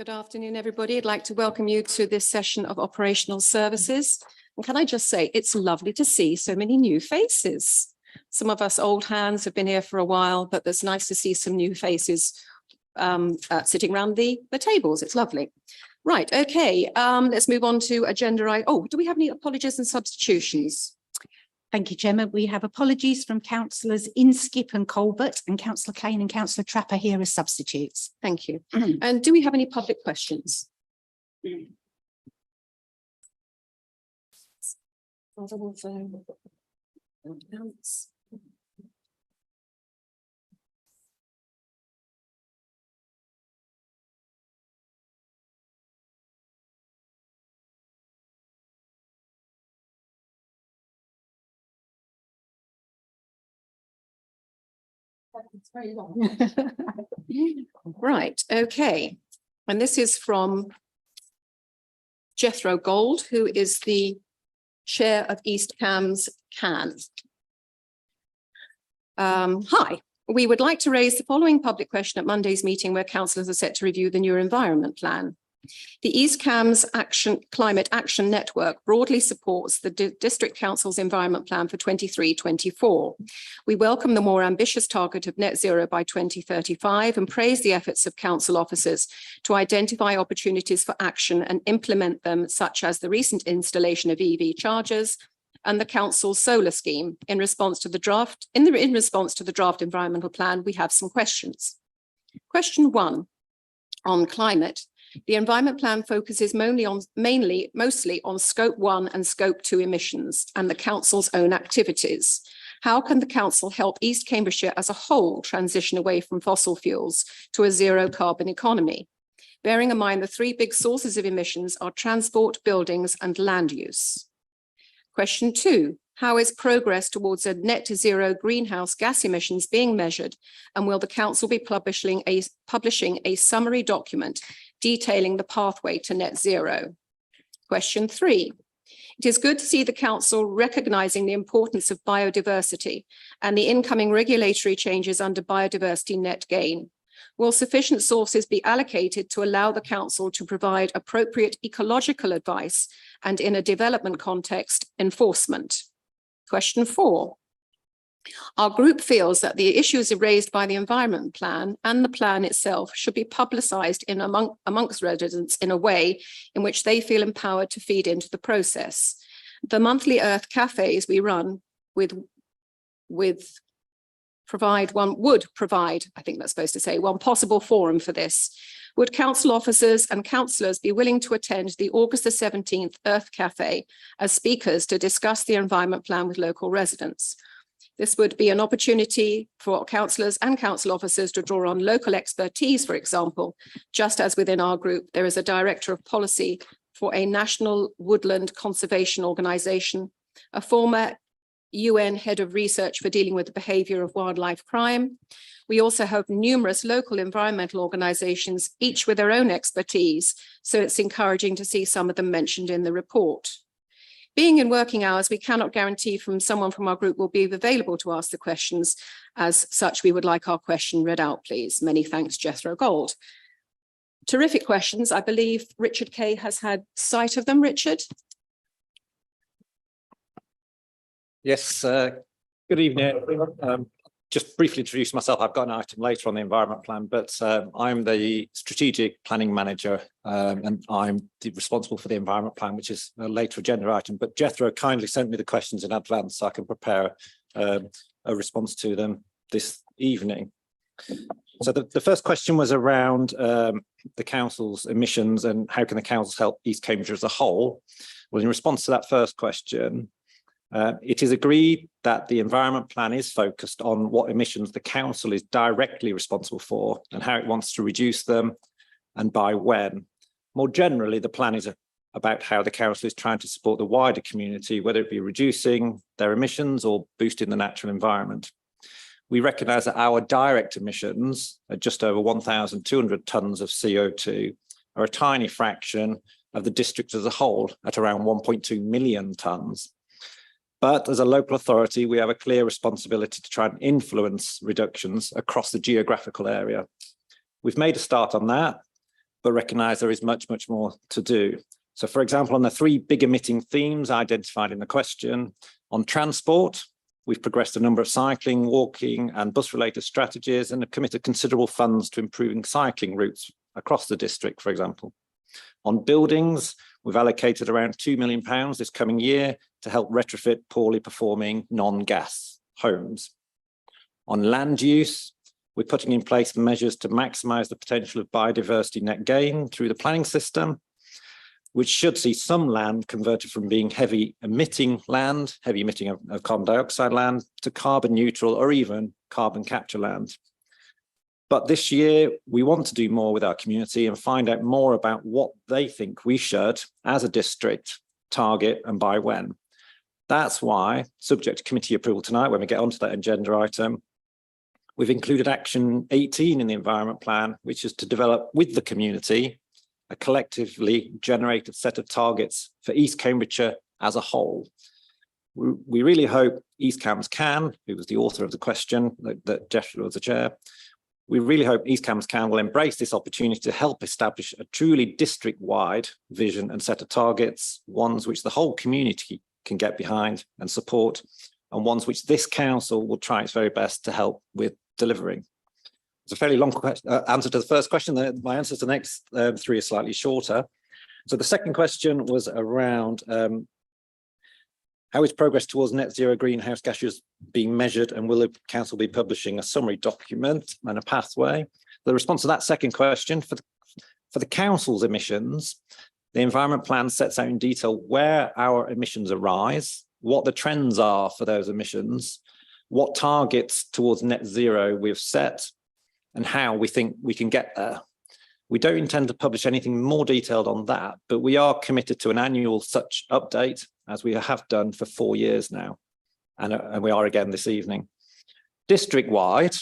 Good afternoon, everybody. I'd like to welcome you to this session of operational services. And can I just say, it's lovely to see so many new faces. Some of us old hands have been here for a while, but it's nice to see some new faces sitting around the tables. It's lovely. Right, okay, let's move on to agenda. Oh, do we have any apologies and substitutions? Thank you, Gemma. We have apologies from councillors Inskip and Colbert, and Councillor Kane and Councillor Trapper here as substitutes. Thank you. And do we have any public questions? It's very long. Right, okay. And this is from Jethro Gold, who is the chair of East Cambs CAN. Hi, we would like to raise the following public question at Monday's meeting where councillors are set to review the new environment plan. The East Cambs Climate Action Network broadly supports the District Council's Environment Plan for 23-24. We welcome the more ambitious target of net zero by 2035 and praise the efforts of council officers to identify opportunities for action and implement them, such as the recent installation of EV chargers and the council's solar scheme. In response to the draft environmental plan, we have some questions. Question 1 on climate. The environment plan focuses mostly on scope 1 and scope 2 emissions and the council's own activities. How can the council help East Cambridgeshire as a whole transition away from fossil fuels to a zero carbon economy? Bearing in mind the three big sources of emissions are transport, buildings and land use. Question 2. How is progress towards a net zero greenhouse gas emissions being measured, and will the council be publishing a summary document detailing the pathway to net zero? Question 3. It is good to see the council recognising the importance of biodiversity and the incoming regulatory changes under biodiversity net gain. Will sufficient sources be allocated to allow the council to provide appropriate ecological advice and, in a development context, enforcement? Question 4. Our group feels that the issues raised by the environment plan and the plan itself should be publicised amongst residents in a way in which they feel empowered to feed into the process. The monthly Earth cafes we run would provide one possible forum for this. Would council officers and councillors be willing to attend the August the 17th Earth Cafe as speakers to discuss the environment plan with local residents? This would be an opportunity for councillors and council officers to draw on local expertise, for example, just as within our group, there is a director of policy for a national woodland conservation organisation, a former UN head of research for dealing with the behaviour of wildlife crime. We also have numerous local environmental organisations, each with their own expertise, so it's encouraging to see some of them mentioned in the report. Being in working hours, we cannot guarantee someone from our group will be available to ask the questions. As such, we would like our question read out, please. Many thanks, Jethro Gold. Terrific questions. I believe Richard Kay has had sight of them. Richard? Yes, good evening, everyone. Just briefly introduce myself. I've got an item later on the environment plan, but I'm the strategic planning manager and I'm responsible for the environment plan, which is a later agenda item. But Jethro kindly sent me the questions in advance so I can prepare a response to them this evening. So the first question was around the council's emissions and how can the council help East Cambridgeshire as a whole? Well, in response to that first question, it is agreed that the environment plan is focused on what emissions the council is directly responsible for and how it wants to reduce them and by when. More generally, the plan is about how the council is trying to support the wider community, whether it be reducing their emissions or boosting the natural environment. We recognise that our direct emissions at just over 1,200 tonnes of CO2 are a tiny fraction of the district as a whole at around 1.2 million tonnes. But as a local authority, we have a clear responsibility to try and influence reductions across the geographical area. We've made a start on that, but recognise there is much, much more to do. So, for example, on the 3 big emitting themes identified in the question, on transport, we've progressed a number of cycling, walking and bus-related strategies and have committed considerable funds to improving cycling routes across the district, for example. On buildings, we've allocated around £2 million this coming year to help retrofit poorly performing non-gas homes. On land use, we're putting in place measures to maximise the potential of biodiversity net gain through the planning system, which should see some land converted from being heavy emitting of carbon dioxide land to carbon neutral or even carbon capture land. But this year, we want to do more with our community and find out more about what they think we should, as a district, target and by when. That's why, subject to committee approval tonight, when we get onto that agenda item, we've included action 18 in the environment plan, which is to develop with the community a collectively generated set of targets for East Cambridgeshire as a whole. We really hope East Cambs Can, who was the author of the question that Jeff was the chair, we really hope East Cambs Can will embrace this opportunity to help establish a truly district-wide vision and set of targets, ones which the whole community can get behind and support, and ones which this council will try its very best to help with delivering. It's a fairly long answer to the first question. My answers to the next 3 are slightly shorter. So the second question was around how is progress towards net zero greenhouse gases being measured, and will the council be publishing a summary document and a pathway? The response to that second question, for the council's emissions, the environment plan sets out in detail where our emissions arise, what the trends are for those emissions, what targets towards net zero we've set, and how we think we can get there. We don't intend to publish anything more detailed on that, but we are committed to an annual such update, as we have done for 4 years now, and we are again this evening. District-wide,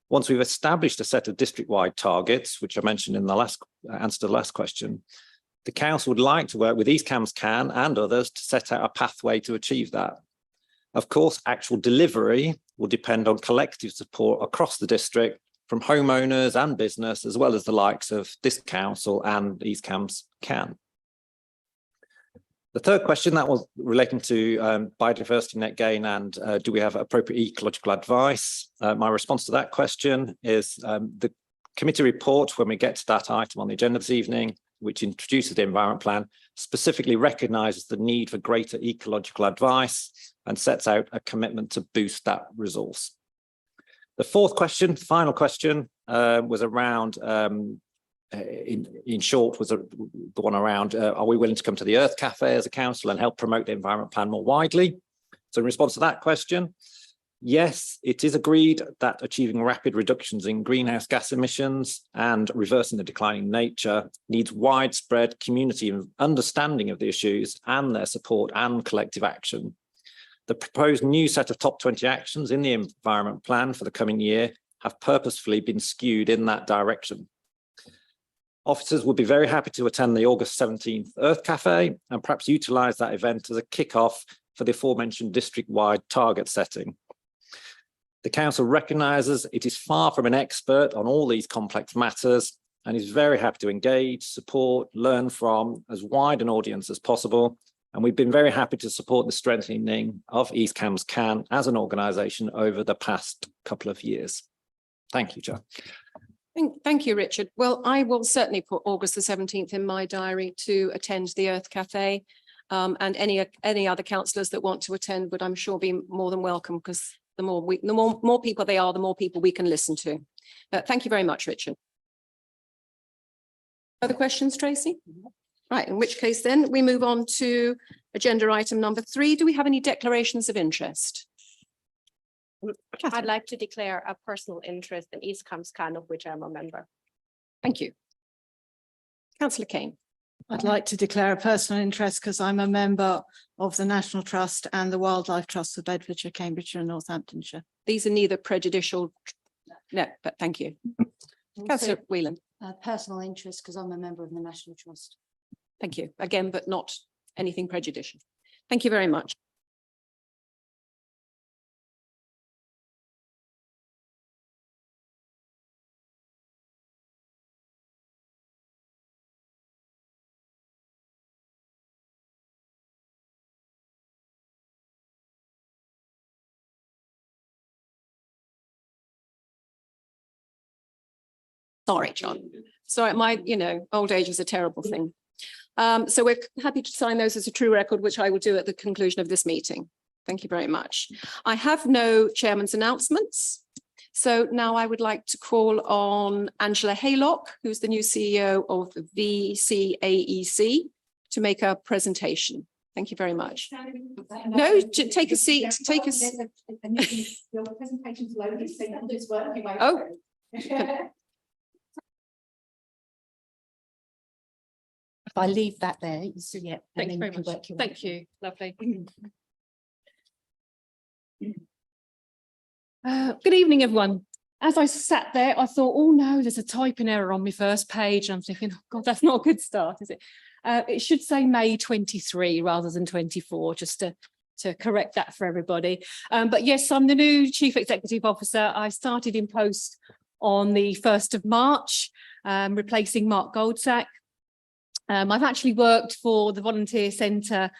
once we've established a set of district-wide targets, which I mentioned in the last answer to the last question, the council would like to work with East Cambs Can and others to set out a pathway to achieve that. Of course, actual delivery will depend on collective support across the district from homeowners and business, as well as the likes of this council and East Cambs Can. The third question, that was relating to biodiversity net gain and do we have appropriate ecological advice? My response to that question is the committee report, when we get to that item on the agenda this evening, which introduces the environment plan, specifically recognises the need for greater ecological advice and sets out a commitment to boost that resource. The fourth question, final question, was around, in short, was the one around, are we willing to come to the Earth Cafe as a council and help promote the environment plan more widely? So in response to that question, yes, it is agreed that achieving rapid reductions in greenhouse gas emissions and reversing the declining nature needs widespread community understanding of the issues and their support and collective action. The proposed new set of top 20 actions in the environment plan for the coming year have purposefully been skewed in that direction. Officers would be very happy to attend the August 17th Earth Cafe and perhaps utilise that event as a kick-off for the aforementioned district-wide target setting. The council recognises it is far from an expert on all these complex matters and is very happy to engage, support, learn from as wide an audience as possible. And we've been very happy to support the strengthening of East Cambs Can as an organisation over the past couple of years. Thank you, Chair. Thank you, Richard. Well, I will certainly put August the 17th in my diary to attend the Earth Cafe, and any other councillors that want to attend would, I'm sure, be more than welcome, because the more people they are, the more people we can listen to. Thank you very much, Richard. Other questions, Tracy? Right, in which case then we move on to agenda item number 3. Do we have any declarations of interest? I'd like to declare a personal interest in East Cambs Can, of which I'm a member. Thank you. Councillor Kane. I'd like to declare a personal interest because I'm a member of the National Trust and the Wildlife Trust of Bedfordshire, Cambridgeshire and Northamptonshire. These are neither prejudicial, no, but thank you. Councillor Whelan. Personal interest because I'm a member of the National Trust. Thank you. Again, but not anything prejudicial. Thank you very much. Sorry, John. Sorry, old age is a terrible thing. So we're happy to sign those as a true record, which I will do at the conclusion of this meeting. Thank you very much. I have no chairman's announcements. So now I would like to call on Angela Haylock, who's the new CEO of the VCAEC, to make a presentation. Thank you very much. No, take a seat, take a seat. Your presentation's loaded, so you can just work your way Oh. through. If I leave that there, so yeah. and Thank you then very can much. work your way Thank through. you. Lovely. Good evening, everyone. As I sat there, I thought, oh no, there's a typing error on my first page. I'm thinking, oh God, that's not a good start, is it? It should say May 23 rather than 24, just to correct that for everybody. But yes, I'm the new Chief Executive Officer. I started in post on the 1st of March, replacing Mark Goldsack. I've actually worked for the Volunteer Centre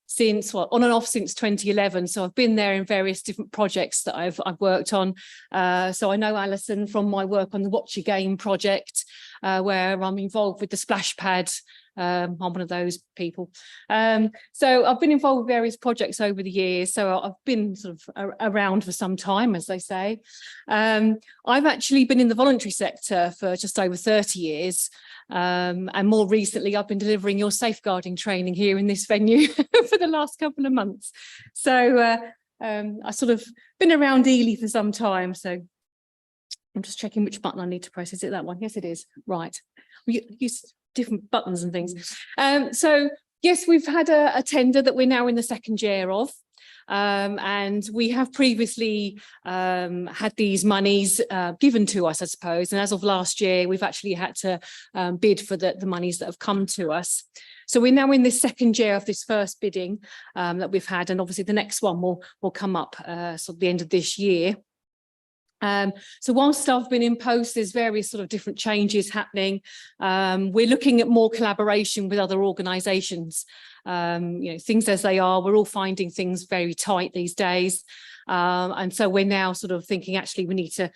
since, well, on and off since 2011. So I've been there in various different projects that I've worked on. So I know Alison from my work on the Watch Your Game project, where I'm involved with the splash pad. I'm one of those people. So I've been involved with various projects over the years. So I've been sort of around for some time, as they say. I've actually been in the voluntary sector for just over 30 years. And more recently, I've been delivering your safeguarding training here in this venue for the last couple of months. So I sort of been around Ely for some time. So I'm just checking which button I need to press. Is it that one? Yes, it is. Right. We use different buttons and things. So yes, we've had a tender that we're now in the second year of. And we have previously had these monies given to us, I suppose. And as of last year, we've actually had to bid for the monies that have come to us. So we're now in this second year of this first bidding that we've had. And obviously the next one will come up sort of the end of this year. So whilst I've been in post, there's various sort of different changes happening. We're looking at more collaboration with other organisations. Things as they are, we're all finding things very tight these days. And so we're now sort of thinking, actually, we need to,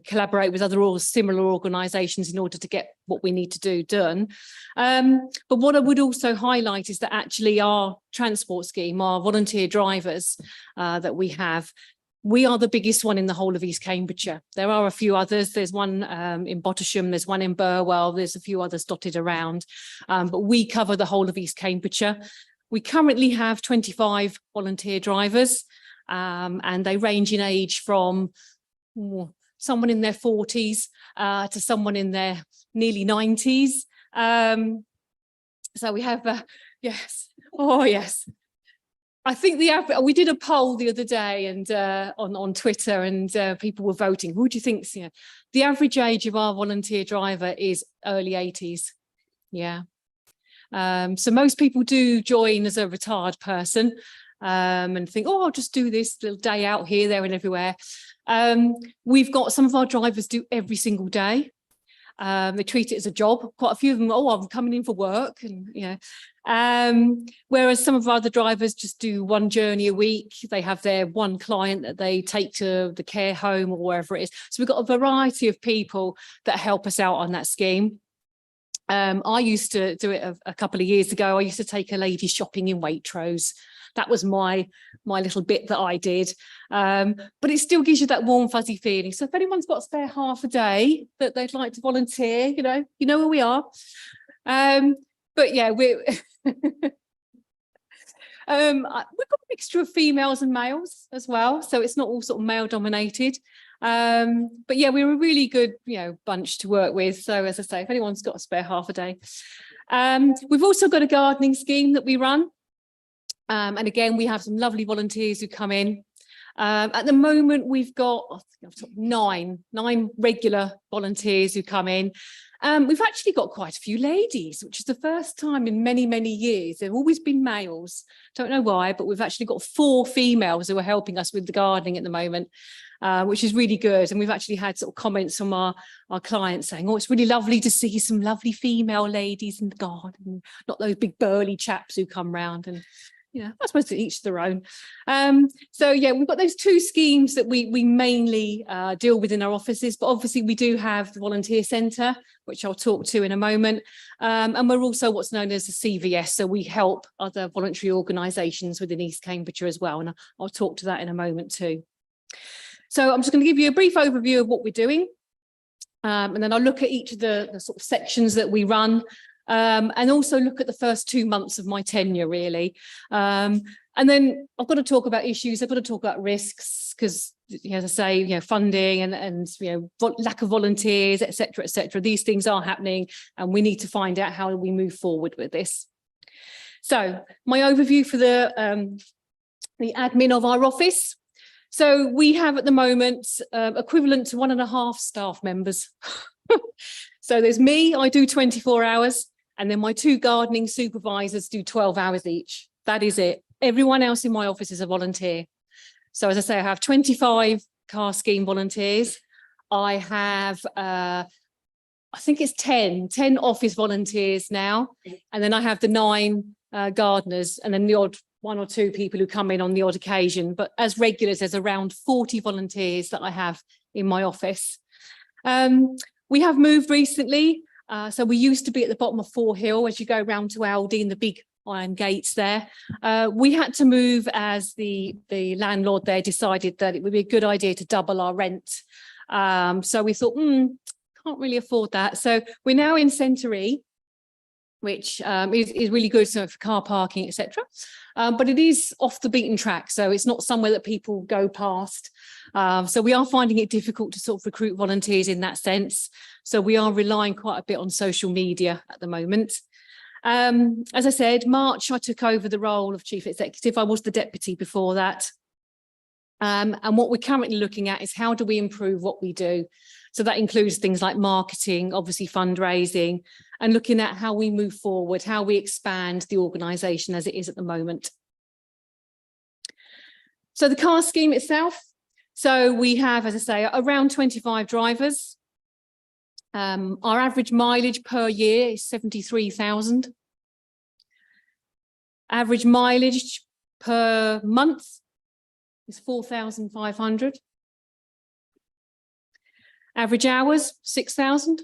collaborate with other similar organisations in order to get what we need to do done. But what I would also highlight is that actually our transport scheme, our volunteer drivers that we have, we are the biggest one in the whole of East Cambridgeshire. There are a few others. There's one in Bottisham, there's one in Burwell, there's a few others dotted around, but we cover the whole of East Cambridgeshire. We currently have 25 volunteer drivers, and they range in age from someone in their 40s to someone in their nearly 90s. So we have, yes, oh yes. I think we did a poll the other day and on Twitter, and people were voting. Who do you think? The average age of our volunteer driver is early 80s. Yeah. So most people do join as a retired person and think, oh, I'll just do this little day out here, there, and everywhere. We've got some of our drivers do every single day. They treat it as a job. Quite a few of them, oh, I'm coming in for work, and whereas some of our other drivers just do one journey a week. They have their one client that they take to the care home or wherever it is. So we've got a variety of people that help us out on that scheme. I used to do it a couple of years ago. I used to take a lady shopping in Waitrose. That was my little bit that I did. But it still gives you that warm, fuzzy feeling. So if anyone's got a spare half a day that they'd like to volunteer, you know where we are. But yeah, we've got a mixture of females and males as well. So it's not all sort of male dominated. But yeah, we're a really good, bunch to work with. So as I say, if anyone's got a spare half a day. We've also got a gardening scheme that we run. And again, we have some lovely volunteers who come in. At the moment, we've got 9 regular volunteers who come in. We've actually got quite a few ladies, which is the first time in many, many years. They've always been males. Don't know why, but we've actually got 4 females who are helping us with the gardening at the moment, which is really good. And we've actually had sort of comments from our clients saying, oh, it's really lovely to see some lovely female ladies in the garden, not those big burly chaps who come round and I suppose to each their own. So yeah, we've got those two schemes that we mainly deal with in our offices, but obviously we do have the volunteer centre, which I'll talk to in a moment. And we're also what's known as the CVS. So we help other voluntary organisations within East Cambridgeshire as well. And I'll talk to that in a moment too. So I'm just going to give you a brief overview of what we're doing. And then I'll look at each of the sort of sections that we run. And also look at the first 2 months of my tenure, really. And then I've got to talk about issues. I've got to talk about risks because, as I say, funding and lack of volunteers, et cetera. These things are happening and we need to find out how we move forward with this. So my overview for the admin of our office. So we have at the moment equivalent to 1.5 staff members. So there's me, I do 24 hours. And then my 2 gardening supervisors do 12 hours each. That is it. Everyone else in my office is a volunteer. So as I say, I have 25 car scheme volunteers. I have, I think it's 10 office volunteers now. And then I have the 9 gardeners and then the odd 1 or 2 people who come in on the odd occasion. But as regulars, there's around 40 volunteers that I have in my office. We have moved recently. So we used to be at the bottom of Fore Hill as you go round to Aldi and the big iron gates there. We had to move as the landlord there decided that it would be a good idea to double our rent. So we thought, can't really afford that. So we're now in Centre, which is really good for car parking, etc. But it is off the beaten track. So it's not somewhere that people go past. So we are finding it difficult to sort of recruit volunteers in that sense. So we are relying quite a bit on social media at the moment. As I said, March, I took over the role of Chief Executive. I was the deputy before that. And what we're currently looking at is how do we improve what we do? So that includes things like marketing, obviously fundraising, and looking at how we move forward, how we expand the organisation as it is at the moment. So the car scheme itself. So we have, as I say, around 25 drivers. Our average mileage per year is 73,000. Average mileage per month is 4,500. Average hours, 6,000.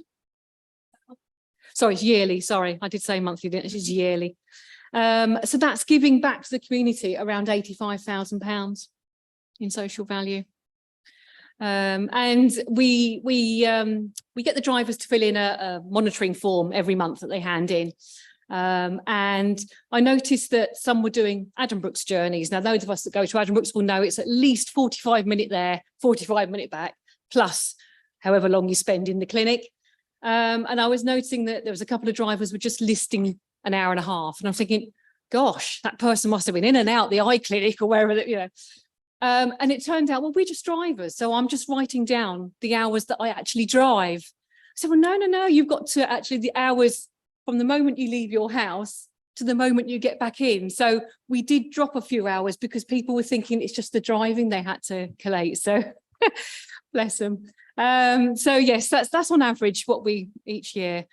Sorry, it's yearly. Sorry, I did say monthly, didn't I? It's yearly. So that's giving back to the community around £85,000 in social value. And we get the drivers to fill in a monitoring form every month that they hand in. And I noticed that some were doing Addenbrooke's journeys. Now, those of us that go to Addenbrooke's will know it's at least 45-minute there, 45-minute back, plus however long you spend in the clinic. And I was noticing that there was a couple of drivers were just listing an hour and a half. And I'm thinking, gosh, that person must have been in and out the eye clinic or wherever, and it turned out, well, we're just drivers. So I'm just writing down the hours that I actually drive. I said, well, no, you've got to actually the hours from the moment you leave your house to the moment you get back in. So we did drop a few hours because people were thinking it's just the driving they had to collate. So bless them. So yes, that's on average what we each year,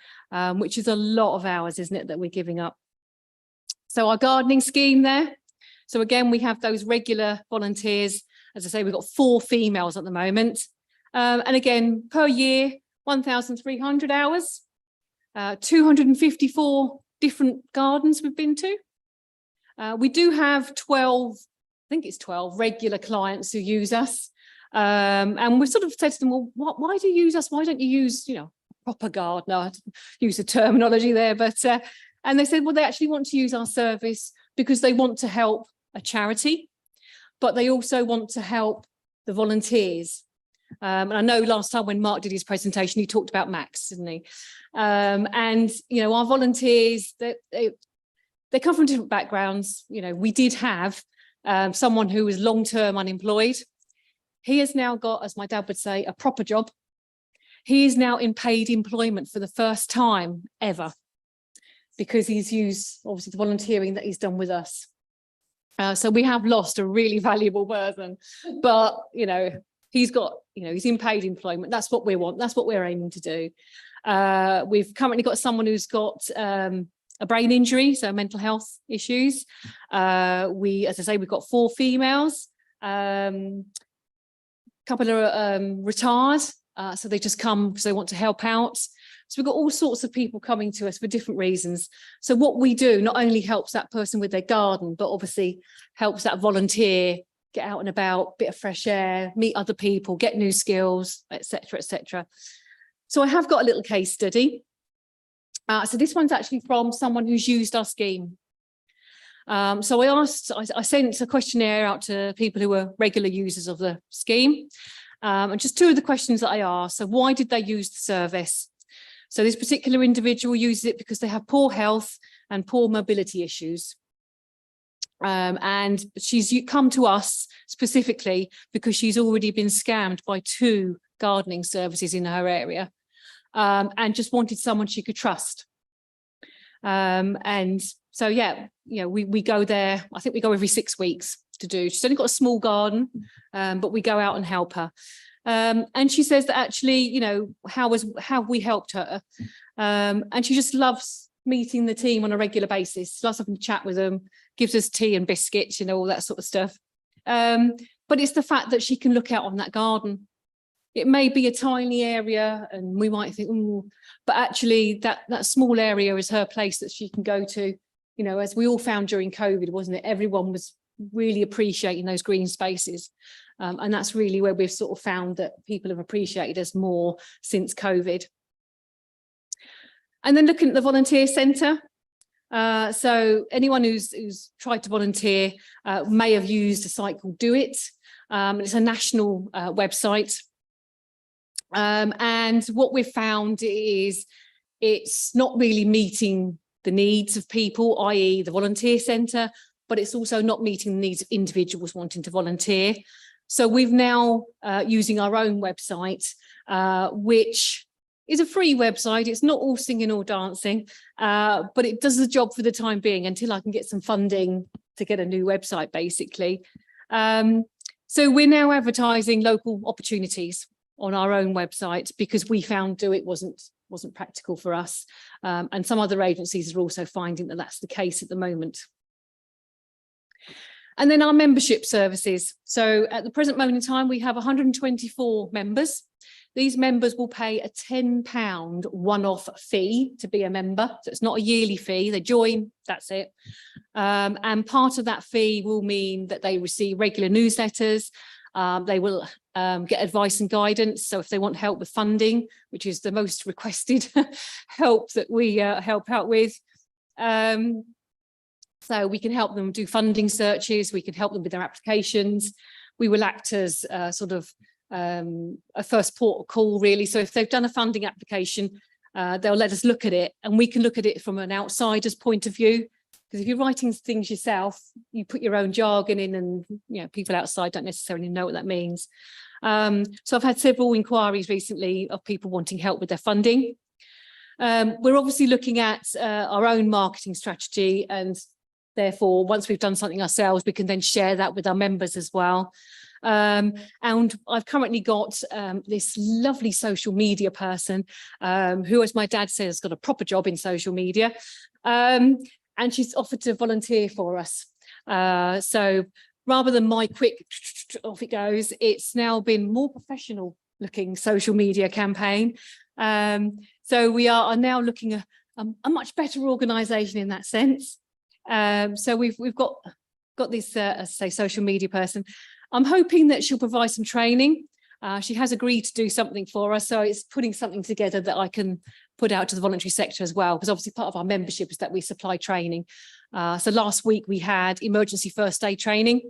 which is a lot of hours, isn't it, that we're giving up. So our gardening scheme there. So again, we have those regular volunteers. As I say, we've got 4 females at the moment. And again, per year, 1,300 hours, 254 different gardens we've been to. We do have 12, I think it's 12 regular clients who use us. And we've sort of said to them, well, why do you use us? Why don't you use, a proper gardener? I use the terminology there, but, and they said, well, they actually want to use our service because they want to help a charity, but they also want to help the volunteers. And I know last time when Mark did his presentation, he talked about Max, didn't he? And, our volunteers, they come from different backgrounds. We did have someone who was long-term unemployed. He has now got, as my dad would say, a proper job. He is now in paid employment for the first time ever because he's used, obviously, the volunteering that he's done with us. So we have lost a really valuable person, but, he's got, he's in paid employment. That's what we want. That's what we're aiming to do. We've currently got someone who's got a brain injury, so mental health issues. As I say, we've got 4 females, couple are retired, so they just come because they want to help out. So we've got all sorts of people coming to us for different reasons. So what we do not only helps that person with their garden, but obviously helps that volunteer get out and about, bit of fresh air, meet other people, get new skills, etc., etc. So I have got a little case study. So this one's actually from someone who's used our scheme. So I sent a questionnaire out to people who were regular users of the scheme. And just 2 of the questions that I asked. So why did they use the service? So this particular individual uses it because they have poor health and poor mobility issues. And she's come to us specifically because she's already been scammed by 2 gardening services in her area, and just wanted someone she could trust. And so, yeah, you know, we go there. I think we go every 6 weeks to do. She's only got a small garden, but we go out and help her. And she says that actually, you know, how have we helped her? And she just loves meeting the team on a regular basis, loves having to chat with them, gives us tea and biscuits, you know, all that sort of stuff. But it's the fact that she can look out on that garden. It may be a tiny area and we might think, ooh, but actually that small area is her place that she can go to. You know, as we all found during COVID, wasn't it? Everyone was really appreciating those green spaces. And that's really where we've sort of found that people have appreciated us more since COVID. And then looking at the volunteer centre. So anyone who's tried to volunteer may have used a site called Do It. It's a national website. And what we've found is it's not really meeting the needs of people, i.e. the volunteer centre, but it's also not meeting the needs of individuals wanting to volunteer. So we've now using our own website, which is a free website. It's not all singing or dancing, but it does the job for the time being until I can get some funding to get a new website, basically. So we're now advertising local opportunities on our own website because we found Do It wasn't practical for us. And some other agencies are also finding that that's the case at the moment. And then our membership services. So at the present moment in time, we have 124 members. These members will pay a £10 one-off fee to be a member. So it's not a yearly fee, they join, that's it. And part of that fee will mean that they receive regular newsletters. They will get advice and guidance. So if they want help with funding, which is the most requested help that we help out with. So we can help them do funding searches, we can help them with their applications. We will act as sort of a first port of call, really. So if they've done a funding application, they'll let us look at it, and we can look at it from an outsider's point of view. Because if you're writing things yourself, you put your own jargon in, and you know, people outside don't necessarily know what that means. So I've had several inquiries recently of people wanting help with their funding. We're obviously looking at our own marketing strategy, and therefore, once we've done something ourselves, we can then share that with our members as well. And I've currently got this lovely social media person who, as my dad says, has got a proper job in social media. And she's offered to volunteer for us. So rather than my quick off it goes, it's now been more professional looking social media campaign. So we are now looking at a much better organisation in that sense. So we've got this, as I say, social media person. I'm hoping that she'll provide some training. She has agreed to do something for us, so it's putting something together that I can put out to the voluntary sector as well, because obviously part of our membership is that we supply training. So last week we had emergency first aid training,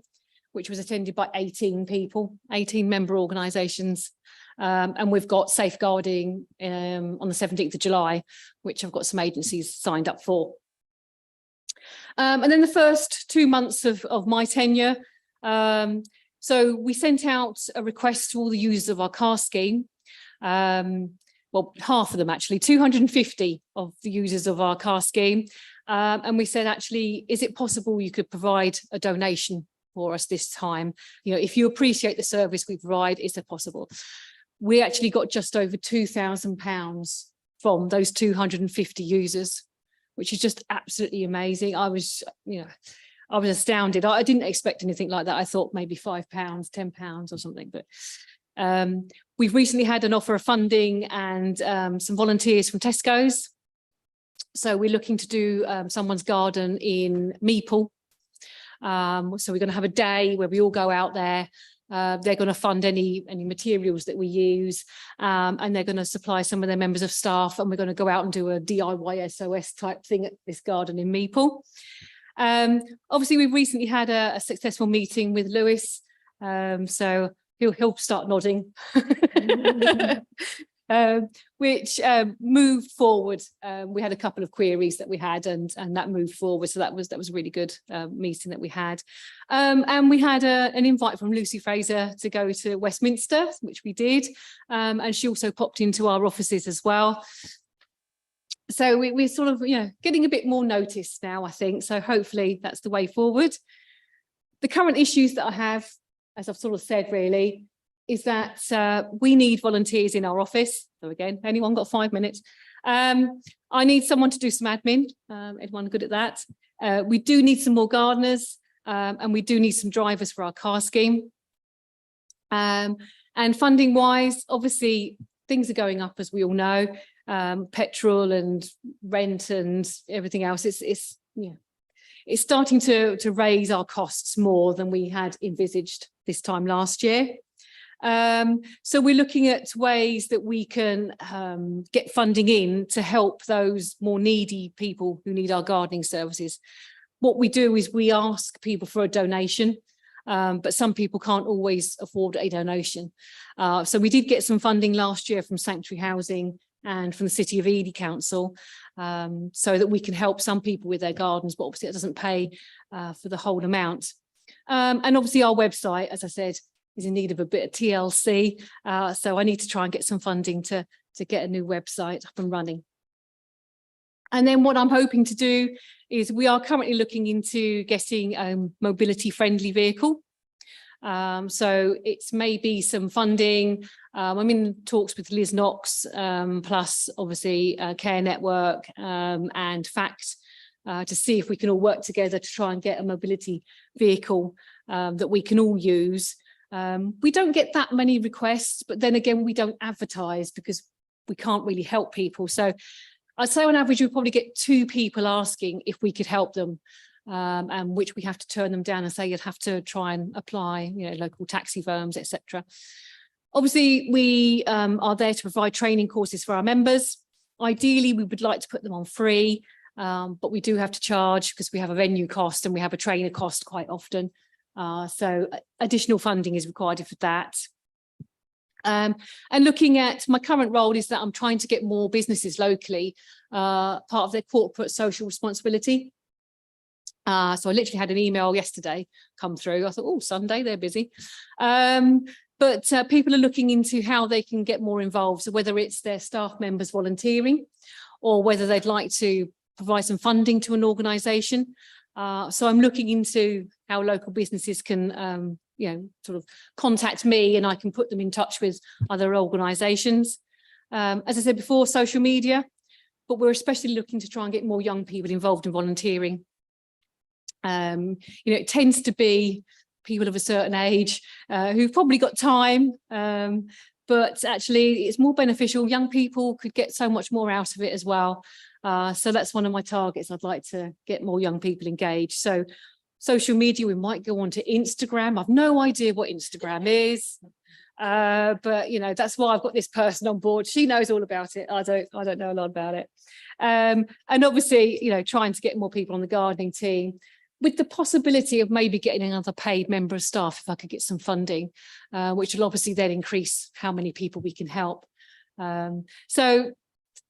which was attended by 18 people, 18 member organisations. And we've got safeguarding on the 17th of July, which I've got some agencies signed up for. And then the first 2 months of my tenure, so we sent out a request to all the users of our car scheme. Well, half of them actually, 250 of the users of our car scheme. And we said, actually, is it possible you could provide a donation for us this time? You know, if you appreciate the service we provide, is it possible? We actually got just over £2,000 from those 250 users, which is just absolutely amazing. I was astounded. I didn't expect anything like that. I thought maybe £5, £10 or something, but we've recently had an offer of funding and some volunteers from Tesco's. So we're looking to do someone's garden in Meeple. So we're going to have a day where we all go out there. They're going to fund any materials that we use, and they're going to supply some of their members of staff, and we're going to go out and do a DIY SOS type thing at this garden in Meeple. Obviously, we've recently had a successful meeting with Lewis, so he'll start nodding. Which moved forward. We had a couple of queries that we had, and that moved forward. So that was a really good meeting that we had. And we had an invite from Lucy Fraser to go to Westminster, which we did. And she also popped into our offices as well. So we're sort of, getting a bit more notice now, I think. So hopefully that's the way forward. The current issues that I have, as I've sort of said, really, is that we need volunteers in our office. So again, anyone got 5 minutes? I need someone to do some admin. Anyone good at that? We do need some more gardeners, and we do need some drivers for our car scheme. And funding wise, obviously things are going up, as we all know. Petrol and rent and everything else. It's starting to raise our costs more than we had envisaged this time last year. So we're looking at ways that we can get funding in to help those more needy people who need our gardening services. What we do is we ask people for a donation, but some people can't always afford a donation. So we did get some funding last year from Sanctuary Housing and from the City of Ely Council, so that we can help some people with their gardens, but obviously it doesn't pay for the whole amount. And obviously our website, as I said, is in need of a bit of TLC. So I need to try and get some funding to get a new website up and running. And then what I'm hoping to do is we are currently looking into getting a mobility friendly vehicle. So it's maybe some funding. I'm in talks with Liz Knox, plus obviously Care Network and FACT, to see if we can all work together to try and get a mobility vehicle that we can all use. We don't get that many requests, but then again, we don't advertise because we can't really help people. So I'd say on average, we probably get 2 people asking if we could help them, and which we have to turn them down and say you'd have to try and apply, local taxi firms, etc. Obviously, we are there to provide training courses for our members. Ideally, we would like to put them on free, but we do have to charge because we have a venue cost and we have a trainer cost quite often. So additional funding is required for that. And looking at my current role is that I'm trying to get more businesses locally, part of their corporate social responsibility. So I literally had an email yesterday come through. I thought, oh, Sunday, they're busy. But people are looking into how they can get more involved. So whether it's their staff members volunteering or whether they'd like to provide some funding to an organisation. So I'm looking into how local businesses can, sort of contact me and I can put them in touch with other organisations. As I said before, social media, but we're especially looking to try and get more young people involved in volunteering. It tends to be people of a certain age who've probably got time, but actually it's more beneficial. Young people could get so much more out of it as well. So that's one of my targets. I'd like to get more young people engaged. So social media, we might go on to Instagram. I've no idea what Instagram is, but that's why I've got this person on board. She knows all about it. I don't know a lot about it. And obviously, trying to get more people on the gardening team, with the possibility of maybe getting another paid member of staff if I could get some funding, which will obviously then increase how many people we can help. So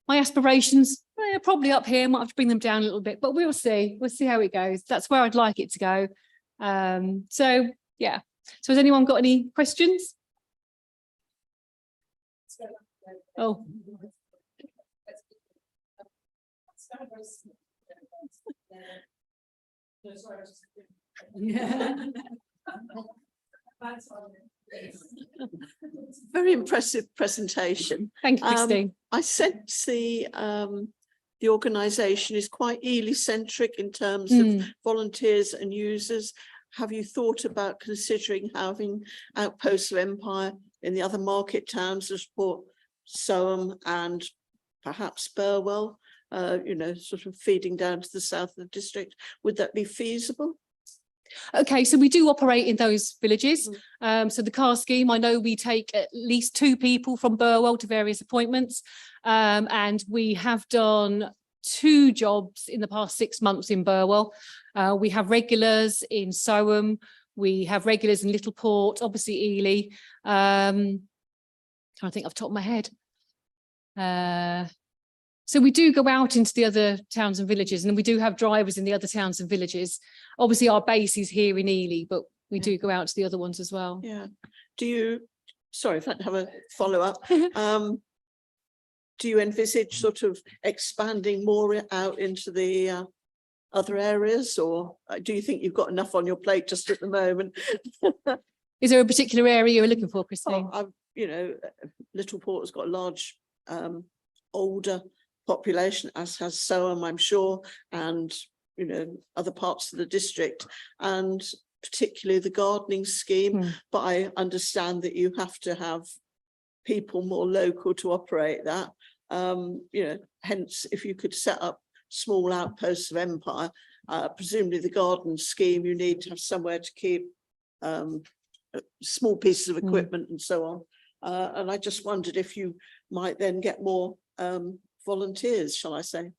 my aspirations, they're probably up here, might have to bring them down a little bit, but we'll see. We'll see how it goes. That's where I'd like it to go. So, yeah. So has anyone got any questions? Oh. Yeah. Very impressive presentation. Thank you, Christine. I sense the the organisation is quite Ely-centric in terms of volunteers and users. Have you thought about considering having outposts of Empire in the other market towns to support Soham and perhaps Burwell, you know, sort of feeding down to the south of the district? Would that be feasible? Okay, so we do operate in those villages. So the car scheme, I know we take at least 2 people from Burwell to various appointments. And we have done 2 jobs in the past 6 months in Burwell. We have regulars in Soham. We have regulars in Littleport, obviously Ely. Trying to think off the top of my head. So we do go out into the other towns and villages, and we do have drivers in the other towns and villages. Obviously, our base is here in Ely, but we do go out to the other ones as well. Yeah. Do you, sorry if I have a follow-up. Do you envisage sort of expanding more out into the other areas, or do you think you've got enough on your plate just at the moment? Is there a particular area you're looking for, Christine? You know, Littleport has got a large older population, as has Soham, I'm sure, and you know, other parts of the district, and particularly the gardening scheme. But I understand that you have to have people more local to operate that. You know, hence, if you could set up small outposts of Empire, presumably the garden scheme, you need to have somewhere to keep small pieces of equipment and so on. And I just wondered if you might then get more volunteers, shall I say?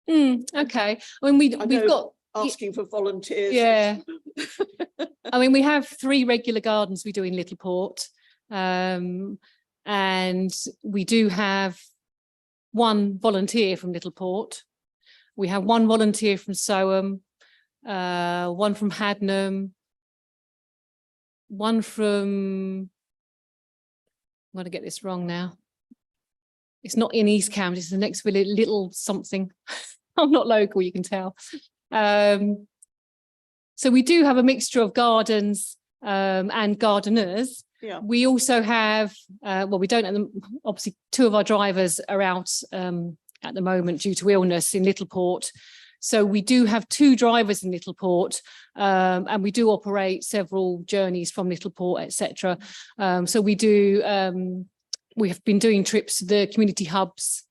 Okay. I mean, we've got asking for volunteers. Yeah. I mean, we have 3 regular gardens we do in Littleport. And we do have 1 volunteer from Littleport. We have 1 volunteer from Soham, 1 from Hadnam, 1 from, I'm going to get this wrong now. It's not in East Cambs, it's the next village, Little something. I'm not local, you can tell. So we do have a mixture of gardens and gardeners. Yeah. We also have, well, we don't have them, obviously 2 of our drivers are out at the moment due to illness in Littleport. So we do have 2 drivers in Littleport, and we do operate several journeys from Littleport, etc. So we do, we have been doing trips to the community hubs,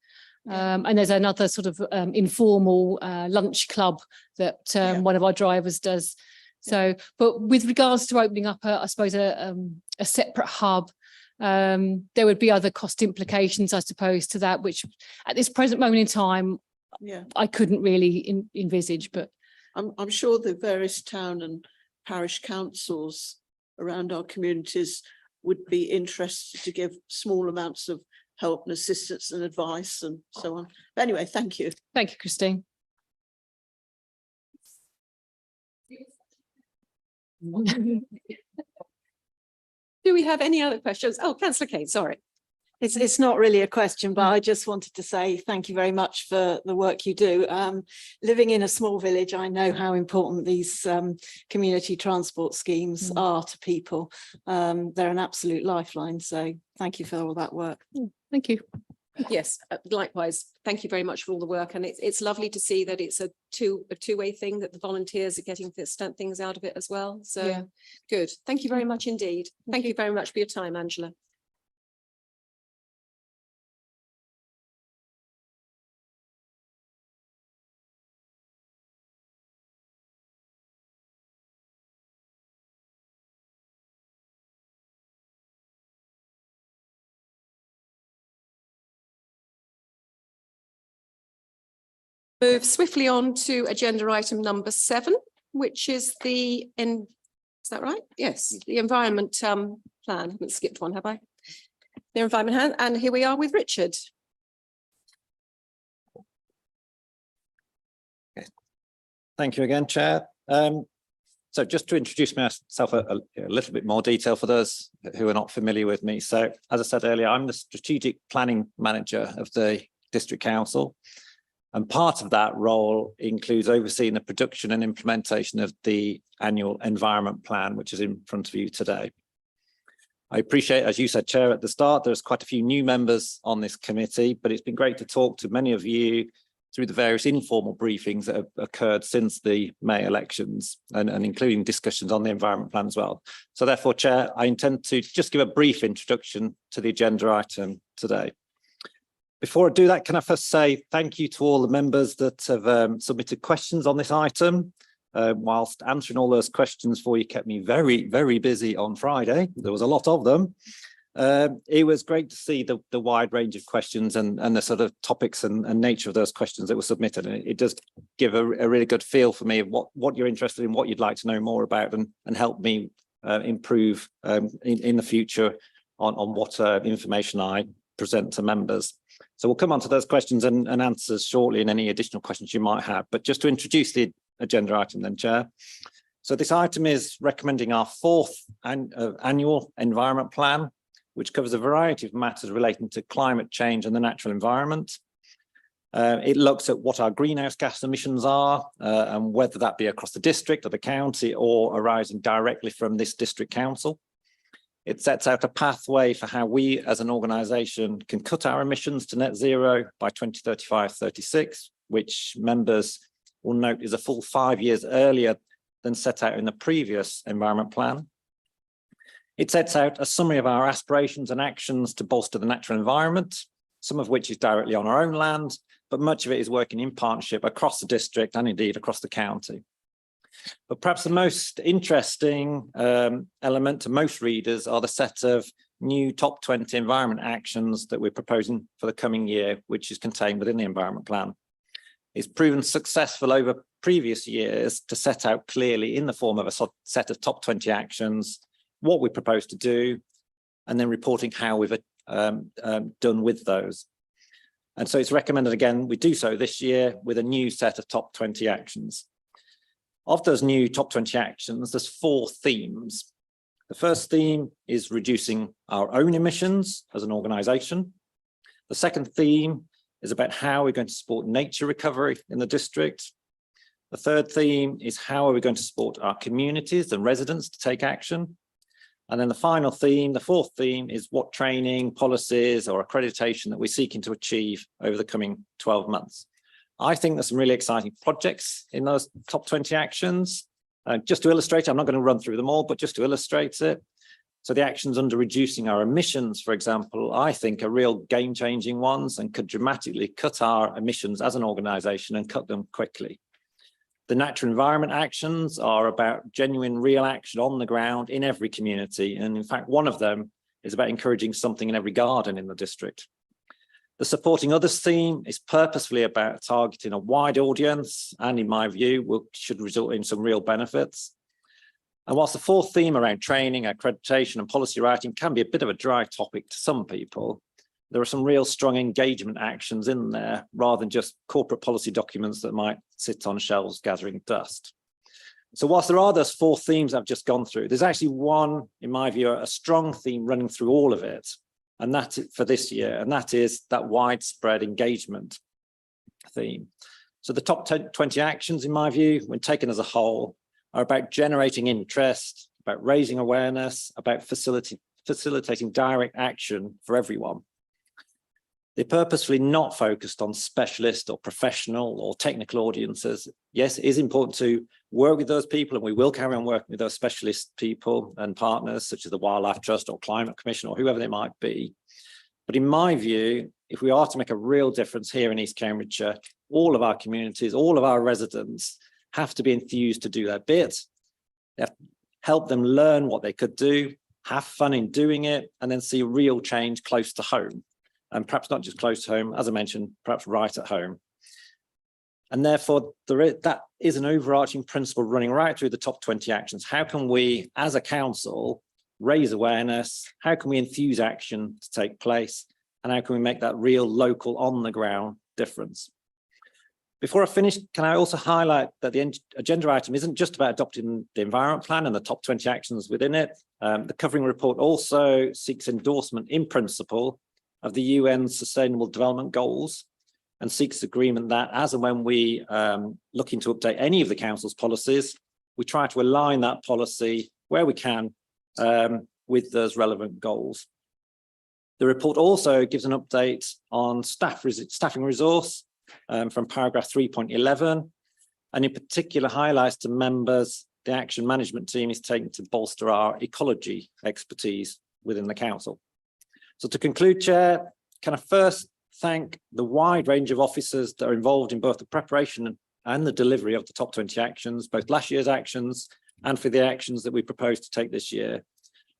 and there's another sort of informal lunch club that one of our drivers does. So, but with regards to opening up, I suppose, a separate hub, there would be other cost implications, I suppose, to that, which at this present moment in time, I couldn't really envisage. But I'm sure the various town and parish councils around our communities would be interested to give small amounts of help and assistance and advice and so on. But anyway, thank you. Thank you, Christine. Do we have any other questions? Oh, Councillor Kane, sorry. It's not really a question, but I just wanted to say thank you very much for the work you do. Living in a small village, I know how important these community transport schemes are to people. They're an absolute lifeline. So thank you for all that work. Thank you. Yes, likewise. Thank you very much for all the work. And it's lovely to see that it's a two-way thing, that the volunteers are getting things out of it as well. So good. Thank you very much indeed. Thank you very much for your time, Angela. Move swiftly on to agenda item number 7, which is is that right? Yes, the environment plan. I haven't skipped one, have I? The environment, and here we are with Richard. Thank you again, Chair. So just to introduce myself a little bit more detail for those who are not familiar with me. So as I said earlier, I'm the strategic planning manager of the District Council. And part of that role includes overseeing the production and implementation of the annual environment plan, which is in front of you today. I appreciate, as you said, Chair, at the start, there's quite a few new members on this committee, but it's been great to talk to many of you through the various informal briefings that have occurred since the May elections and including discussions on the environment plan as well. So therefore, Chair, I intend to just give a brief introduction to the agenda item today. Before I do that, can I first say thank you to all the members that have submitted questions on this item. Whilst answering all those questions for you kept me very, very busy on Friday. There was a lot of them. It was great to see the wide range of questions and the sort of topics and nature of those questions that were submitted. And it does give a really good feel for me of what you're interested in, what you'd like to know more about, and help me improve in the future on what information I present to members. So we'll come on to those questions and answers shortly and any additional questions you might have. But just to introduce the agenda item then, Chair. So this item is recommending our fourth annual environment plan, which covers a variety of matters relating to climate change and the natural environment. It looks at what our greenhouse gas emissions are and whether that be across the district or the county or arising directly from this district council. It sets out a pathway for how we as an organisation can cut our emissions to net zero by 2035-36, which members will note is a full 5 years earlier than set out in the previous environment plan. It sets out a summary of our aspirations and actions to bolster the natural environment, some of which is directly on our own land, but much of it is working in partnership across the district and indeed across the county. But perhaps the most interesting element to most readers are the set of new top 20 environment actions that we're proposing for the coming year, which is contained within the environment plan. It's proven successful over previous years to set out clearly in the form of a set of top 20 actions, what we propose to do, and then reporting how we've done with those. And so it's recommended again, we do so this year with a new set of top 20 actions. Of those new top 20 actions, there's 4 themes. The first theme is reducing our own emissions as an organisation. The second theme is about how we're going to support nature recovery in the district. The third theme is how are we going to support our communities and residents to take action. And then the final theme, the fourth theme, is what training, policies or accreditation that we're seeking to achieve over the coming 12 months. I think there's some really exciting projects in those top 20 actions. Just to illustrate, I'm not going to run through them all, but just to illustrate it. So the actions under reducing our emissions, for example, I think are real game-changing ones and could dramatically cut our emissions as an organisation and cut them quickly. The natural environment actions are about genuine real action on the ground in every community. And in fact, one of them is about encouraging something in every garden in the district. The supporting others theme is purposefully about targeting a wide audience and in my view should result in some real benefits. And whilst the fourth theme around training, accreditation and policy writing can be a bit of a dry topic to some people, there are some real strong engagement actions in there rather than just corporate policy documents that might sit on shelves gathering dust. So whilst there are those 4 themes I've just gone through, there's actually one, in my view, a strong theme running through all of it. And that's for this year, and that is that widespread engagement theme. So the top 20 actions, in my view, when taken as a whole, are about generating interest, about raising awareness, about facilitating direct action for everyone. They're purposefully not focused on specialist or professional or technical audiences. Yes, it is important to work with those people, and we will carry on working with those specialist people and partners such as the Wildlife Trust or Climate Commission or whoever they might be. But in my view, if we are to make a real difference here in East Cambridgeshire, all of our communities, all of our residents have to be enthused to do their bit. They have to help them learn what they could do, have fun in doing it, and then see real change close to home. And perhaps not just close to home, as I mentioned, perhaps right at home. And therefore, that is an overarching principle running right through the top 20 actions. How can we, as a council, raise awareness? How can we enthuse action to take place? And how can we make that real local on the ground difference? Before I finish, can I also highlight that the agenda item isn't just about adopting the environment plan and the top 20 actions within it. The covering report also seeks endorsement in principle of the UN Sustainable Development Goals and seeks agreement that as and when we looking to update any of the council's policies, we try to align that policy where we can with those relevant goals. The report also gives an update on staffing resource from paragraph 3.11, and in particular highlights to members the action management team is taking to bolster our ecology expertise within the council. So to conclude, Chair, can I first thank the wide range of officers that are involved in both the preparation and the delivery of the top 20 actions, both last year's actions and for the actions that we propose to take this year.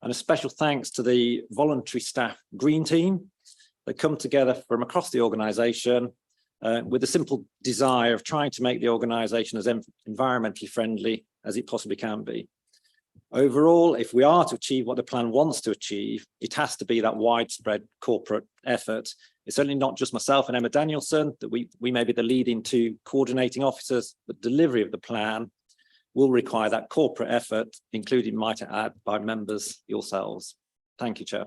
And a special thanks to the voluntary staff green team that come together from across the organisation with a simple desire of trying to make the organisation as environmentally friendly as it possibly can be. Overall, if we are to achieve what the plan wants to achieve, it has to be that widespread corporate effort. It's certainly not just myself and Emma Danielson that we may be the leading two coordinating officers, but delivery of the plan will require that corporate effort, including, might I add, by members yourselves. Thank you, Chair.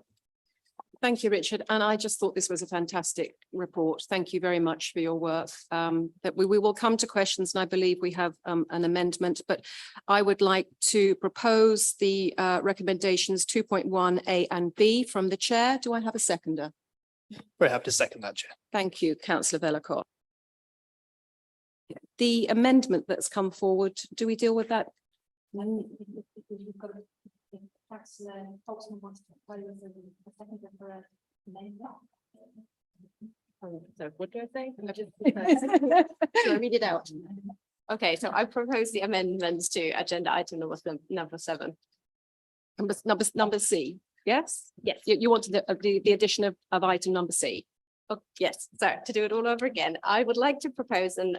Thank you, Richard. And I just thought this was a fantastic report. Thank you very much for your work. That we will come to questions, and I believe we have an amendment, but I would like to propose the recommendations 2.1 A and B from the chair. Do I have a seconder? Very happy to second that, Chair. Thank you, councillor Vellacott. The amendment that's come forward, do we deal with that? So what do I say? Shall I read it out? Okay, so I propose the amendments to agenda item number 7. Number C, yes? Yes. You wanted the addition of item number C. Oh, yes, so to do it all over again, I would like to propose an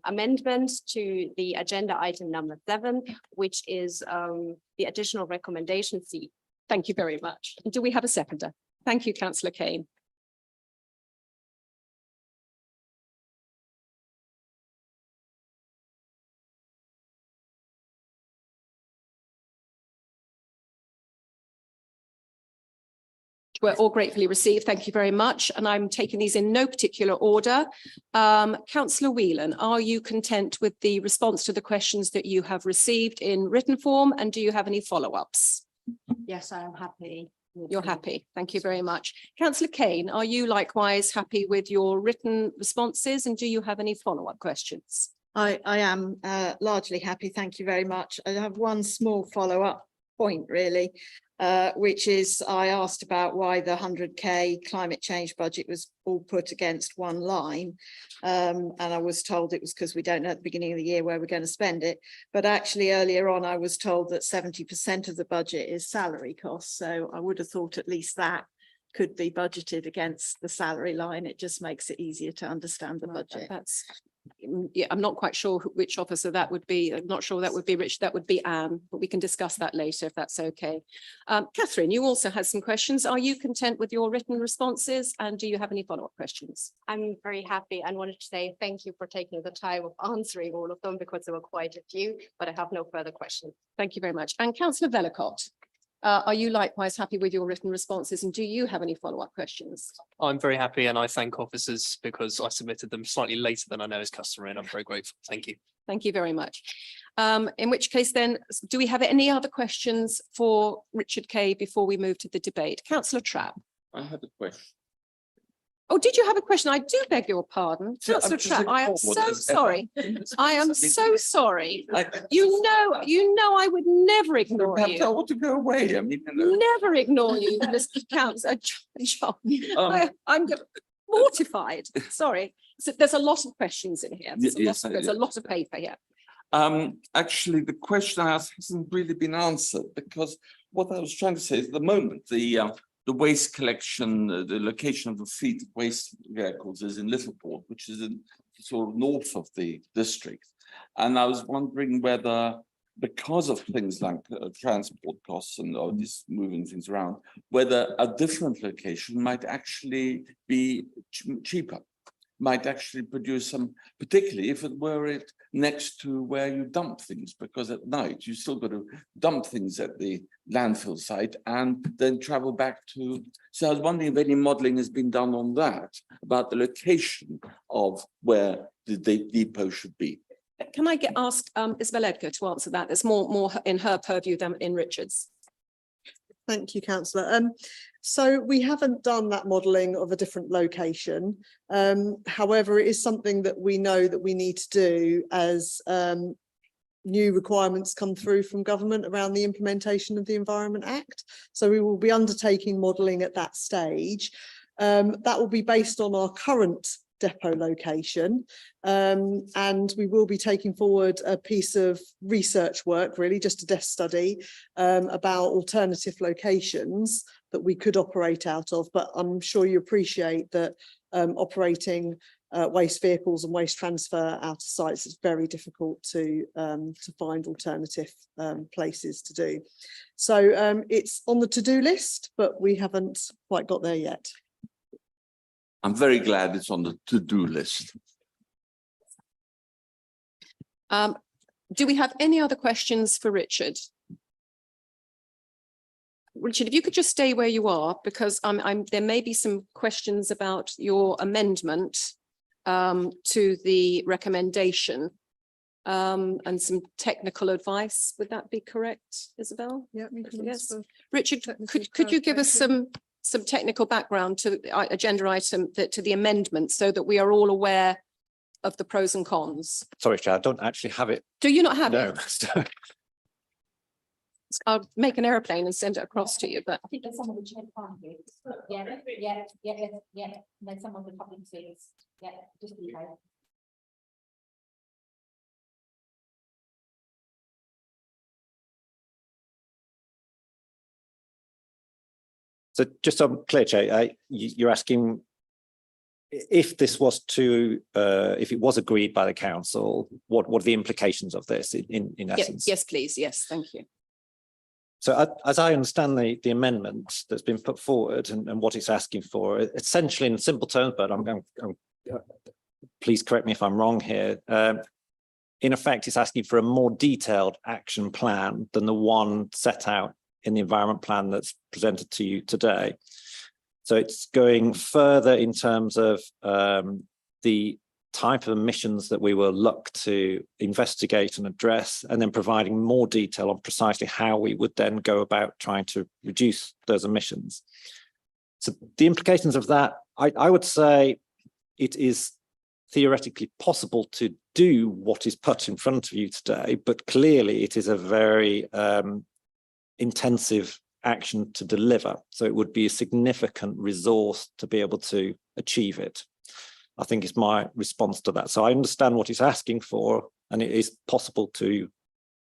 amendment to the agenda item number 7, which is the additional recommendation C. Thank you very much. Do we have a seconder? Thank you, councillor Kane. Were all gratefully received. Thank you very much. And I'm taking these in no particular order. Councillor Whelan, are you content with the response to the questions that you have received in written form? And do you have any follow-ups? Yes, I am happy. You're happy. Thank you very much. Councillor Kane, are you likewise happy with your written responses? And do you have any follow-up questions? I am largely happy. Thank you very much. I have one small follow-up point really, which is I asked about why the 100k climate change budget was all put against one line. And I was told it was because we don't know at the beginning of the year where we're going to spend it. But actually earlier on, I was told that 70% of the budget is salary costs. So I would have thought at least that could be budgeted against the salary line. It just makes it easier to understand the budget. That's, yeah, I'm not quite sure which officer that would be. I'm not sure that would be Rich, that would be Anne, but we can discuss that later if that's okay. Catherine, you also had some questions. Are you content with your written responses? And do you have any follow-up questions? I'm very happy and wanted to say thank you for taking the time of answering all of them because there were quite a few, but I have no further questions. Thank you very much. And councillor Vellacott, are you likewise happy with your written responses? And do you have any follow-up questions? I'm very happy and I thank officers because I submitted them slightly later than I know is customary and I'm very grateful. Thank you. Thank you very much. In which case then, do we have any other questions for Richard Kay before we move to the debate? Councillor Trapp. I had a question. Oh, did you have a question? I do beg your pardon. Yeah, Councillor I'm just Trapp, I am informed so as ever. sorry. I am so sorry. Like, You know, I would never ignore perhaps I you. want to go away. I mean, you know. Never ignore you, Mr. Councillor John. Um, I'm mortified. Sorry. So there's a lot of questions in here. There's a lot of paper here. Actually, the question I asked hasn't really been answered because what I was trying to say is at the moment, the waste collection, the location of the fleet of waste vehicles is in Littleport, which is in sort of north of the district. And I was wondering whether, because of things like transport costs and just moving things around, whether a different location might actually be cheaper, might actually produce some, particularly if it were next to where you dump things, because at night you still got to dump things at the landfill site and then travel back to. So I was wondering if any modelling has been done on that, about the location of where the depot should be. Can I ask Isabel Edgar to answer that? There's more in her purview than in Richard's. Thank you, councillor. So we haven't done that modelling of a different location. However, it is something that we know that we need to do as new requirements come through from government around the implementation of the Environment Act. So we will be undertaking modelling at that stage. That will be based on our current depot location, and we will be taking forward a piece of research work, really just a desk study about alternative locations that we could operate out of. But I'm sure you appreciate that operating waste vehicles and waste transfer out of sites is very difficult to find alternative places to do. So it's on the to-do list, but we haven't quite got there yet. I'm very glad it's on the to-do list. Do we have any other questions for Richard? Richard, if you could just stay where you are, because there may be some questions about your amendment to the recommendation and some technical advice. Would that be correct, Isabel? Yeah. Yes. Richard, could you give us some technical background to the agenda item, to the amendment, so that we are all aware of the pros and cons? Sorry, Chair, I don't actually have it. Do you not have No. it? I'll make an aeroplane and send it across to you, but I think there's some of the chat on here. Yeah. Then some of the public space. Yeah, just be there. So just so I'm clear, Chair, you're asking if this was to, if it was agreed by the council, what are the implications of this in essence? yes, please. Yes, thank you. So as I understand the amendment that's been put forward and what it's asking for, essentially in simple terms, but please correct me if I'm wrong here. In effect, it's asking for a more detailed action plan than the one set out in the environment plan that's presented to you today. So it's going further in terms of the type of emissions that we will look to investigate and address, and then providing more detail on precisely how we would then go about trying to reduce those emissions. So the implications of that, I would say it is theoretically possible to do what is put in front of you today, but clearly it is a very intensive action to deliver. So it would be a significant resource to be able to achieve it. I think it's my response to that. So I understand what it's asking for, and it is possible to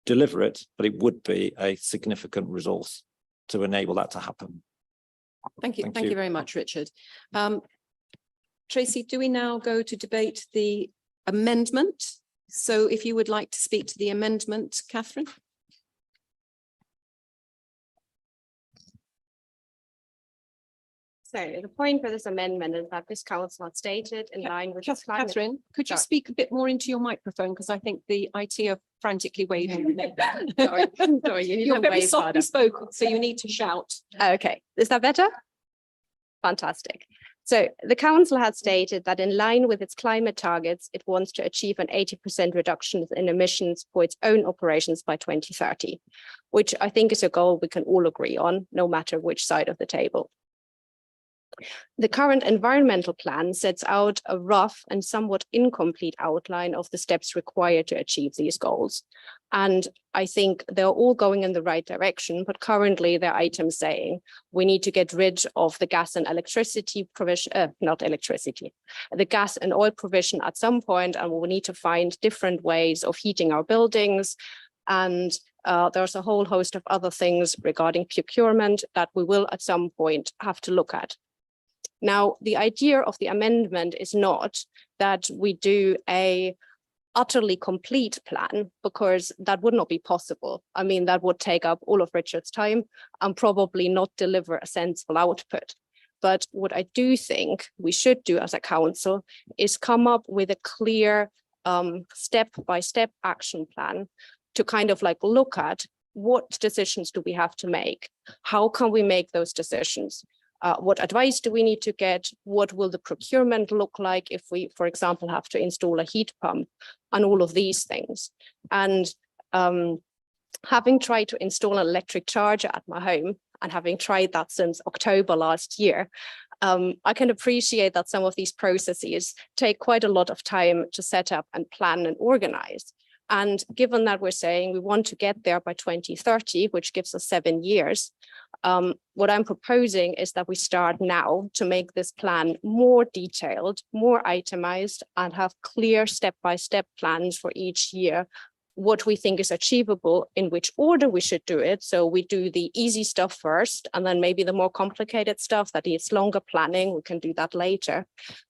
deliver it, but it would be a significant resource to enable that to happen. Thank you. Thank Thank you. you very much, Richard. Tracy, do we now go to debate the amendment? So if you would like to speak to the amendment, Catherine. So the point for this amendment is that this council had stated in line with its climate. Catherine, could you Sorry. speak a bit more into your microphone? Because I think the IT are frantically waving. Sorry, Sorry, you need you're to very wave softly harder. spoken, so you need to shout. Okay, is that better? Fantastic. So the council had stated that in line with its climate targets, it wants to achieve an 80% reduction in emissions for its own operations by 2030, which I think is a goal we can all agree on, no matter which side of the table. The current environmental plan sets out a rough and somewhat incomplete outline of the steps required to achieve these goals. And I think they're all going in the right direction, but currently there are items saying we need to get rid of the gas and electricity provision, the gas and oil provision at some point, and we need to find different ways of heating our buildings. And there's a whole host of other things regarding procurement that we will at some point have to look at. Now, the idea of the amendment is not that we do a utterly complete plan, because that would not be possible. I mean, that would take up all of Richard's time and probably not deliver a sensible output. But what I do think we should do as a council is come up with a clear step-by-step action plan to kind of like look at what decisions do we have to make? How can we make those decisions? What advice do we need to get? What will the procurement look like if we, for example, have to install a heat pump, and all of these things? And having tried to install an electric charger at my home and having tried that since October last year, I can appreciate that some of these processes take quite a lot of time to set up and plan and organize. And given that we're saying we want to get there by 2030, which gives us 7 years, what I'm proposing is that we start now to make this plan more detailed, more itemized, and have clear step-by-step plans for each year, what we think is achievable, in which order we should do it. So we do the easy stuff first, and then maybe the more complicated stuff that needs longer planning, we can do that later.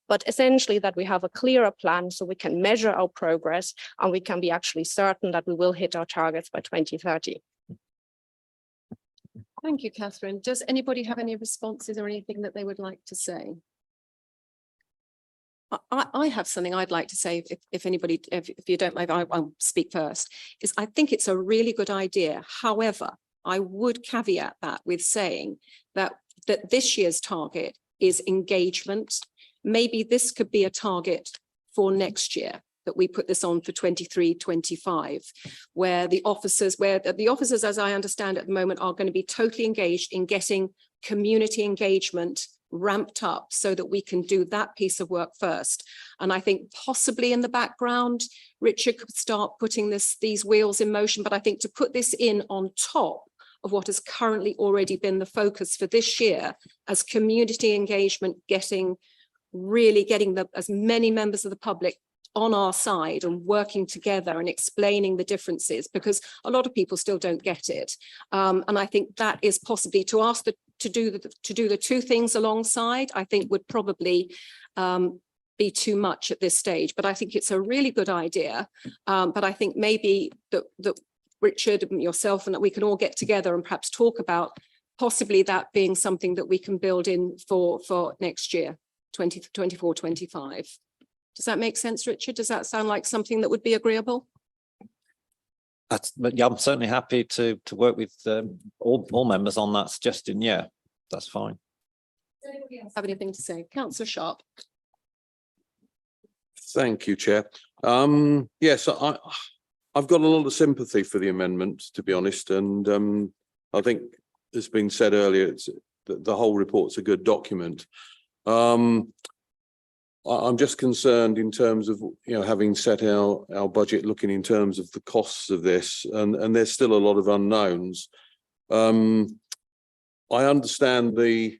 But essentially that we have a clearer plan so we can measure our progress and we can be actually certain that we will hit our targets by 2030. Thank you, Catherine. Does anybody have any responses or anything that they would like to say? I have something I'd like to say, if anybody, if you don't mind, I'll speak first, is I think it's a really good idea. However, I would caveat that with saying that this year's target is engagement. Maybe this could be a target for next year, that we put this on for 23-25, where the officers, as I understand at the moment, are going to be totally engaged in getting community engagement ramped up so that we can do that piece of work first. And I think possibly in the background, Richard could start putting these wheels in motion, but I think to put this in on top of what has currently already been the focus for this year as community engagement, getting as many members of the public on our side and working together and explaining the differences, because a lot of people still don't get it. And I think that is possibly to ask to do the two things alongside, I think would probably be too much at this stage. But I think it's a really good idea. But I think maybe that Richard and yourself and that we can all get together and perhaps talk about possibly that being something that we can build in for next year, 2024-25. Does that make sense, Richard? Does that sound like something that would be agreeable? Yeah, I'm certainly happy to work with all members on that suggestion. Yeah, that's fine. Does anybody else have anything to say? Councillor Sharp. Thank you, Chair. Yes, I've got a lot of sympathy for the amendment, to be honest, and I think it's been said earlier, the whole report's a good document. I'm just concerned in terms of, having set our budget, looking in terms of the costs of this, and there's still a lot of unknowns. I understand the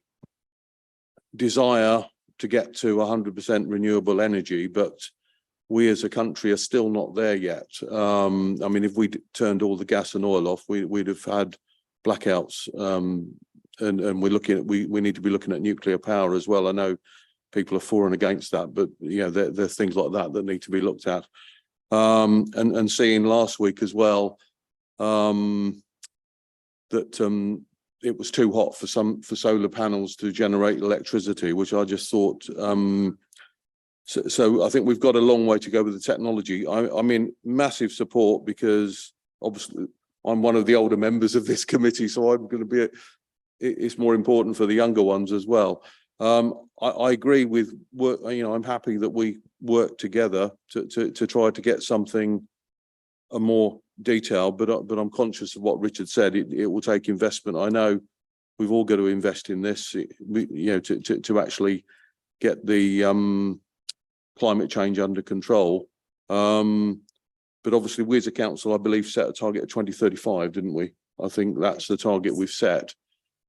desire to get to 100% renewable energy, but we as a country are still not there yet. I mean, if we turned all the gas and oil off, we'd have had blackouts, and we need to be looking at nuclear power as well. I know people are for and against that, but there's things like that need to be looked at. And seeing last week as well that it was too hot for solar panels to generate electricity, which I just thought. So I think we've got a long way to go with the technology. I mean, massive support, because obviously I'm one of the older members of this committee, so I'm going to be. It's more important for the younger ones as well. I agree with work. I'm happy that we work together to try to get something more detailed. But I'm conscious of what Richard said. It will take investment. I know we've all got to invest in this. To actually get the climate change under control. But obviously, we as a council, I believe, set a target of 2035, didn't we? I think that's the target we've set.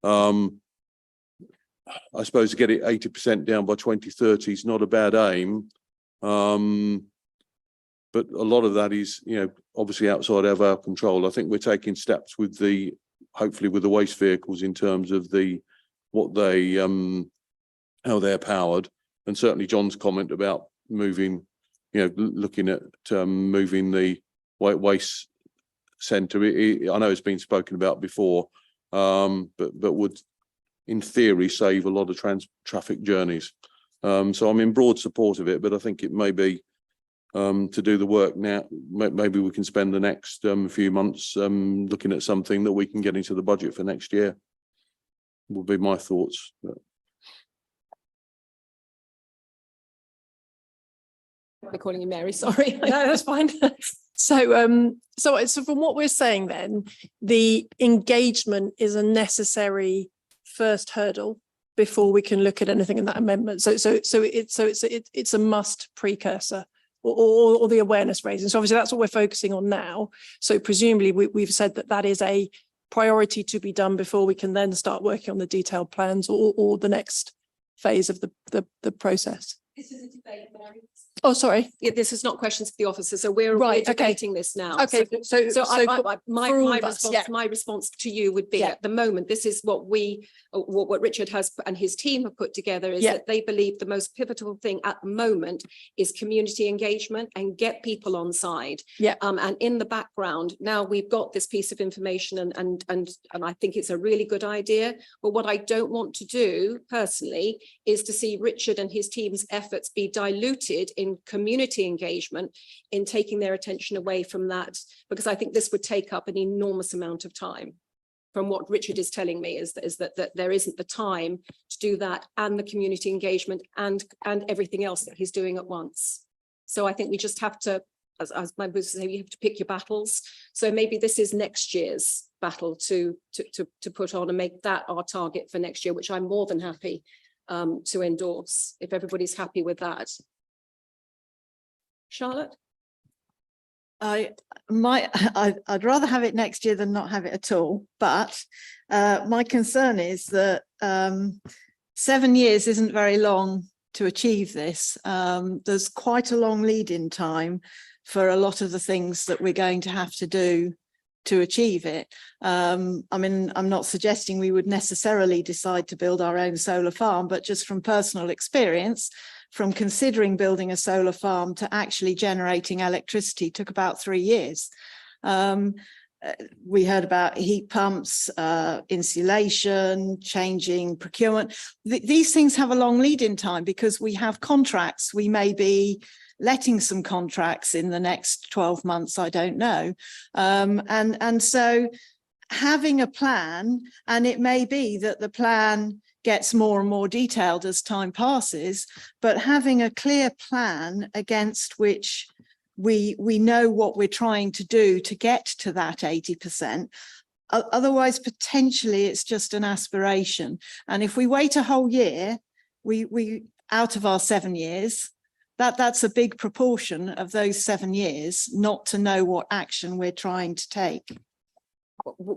I suppose to get it 80% down by 2030 is not a bad aim. But a lot of that is, obviously outside of our control. I think we're taking steps with hopefully with the waste vehicles in terms of how they're powered. And certainly John's comment about moving, looking at moving the waste centre. I know it's been spoken about before, but would, in theory, save a lot of traffic journeys. So I'm in broad support of it, but I think it may be to do the work now. Maybe we can spend the next few months looking at something that we can get into the budget for next year. Would be my thoughts. We're calling you Mary, sorry. No, that's fine. So from what we're saying then, the engagement is a necessary first hurdle before we can look at anything in that amendment. So it's a must precursor or the awareness raising. So obviously that's what we're focusing on now. So presumably we've said that is a priority to be done before we can then start working on the detailed plans or the next phase of the process. This is a debate, Mary. Oh, sorry. Yeah, this is not questions for the officer, so we're Right, okay. debating this now. Okay, so So my us, yeah. response to you would be, Yeah. at the moment, this is what what Richard has and his team have put together is Yeah. that they believe the most pivotal thing at the moment is community engagement and get people on side. Yeah. And in the background, now we've got this piece of information and I think it's a really good idea. But what I don't want to do personally is to see Richard and his team's efforts be diluted in community engagement, in taking their attention away from that, because I think this would take up an enormous amount of time. From what Richard is telling me is that there isn't the time to do that and the community engagement and everything else that he's doing at once. So I think we just have to, as my boss say, you have to pick your battles. So maybe this is next year's battle to put on and make that our target for next year, which I'm more than happy to endorse if everybody's happy with that. Charlotte? I'd rather have it next year than not have it at all, but my concern is that 7 years isn't very long to achieve this. There's quite a long lead-in time for a lot of the things that we're going to have to do to achieve it. I mean, I'm not suggesting we would necessarily decide to build our own solar farm, but just from personal experience, from considering building a solar farm to actually generating electricity took about 3 years. We heard about heat pumps, insulation, changing procurement. These things have a long lead-in time because we have contracts. We may be letting some contracts in the next 12 months, I don't know. And so having a plan, and it may be that the plan gets more and more detailed as time passes, but having a clear plan against which we know what we're trying to do to get to that 80%. Otherwise, potentially it's just an aspiration. And if we wait a whole year, we out of our 7 years, that's a big proportion of those 7 years not to know what action we're trying to take.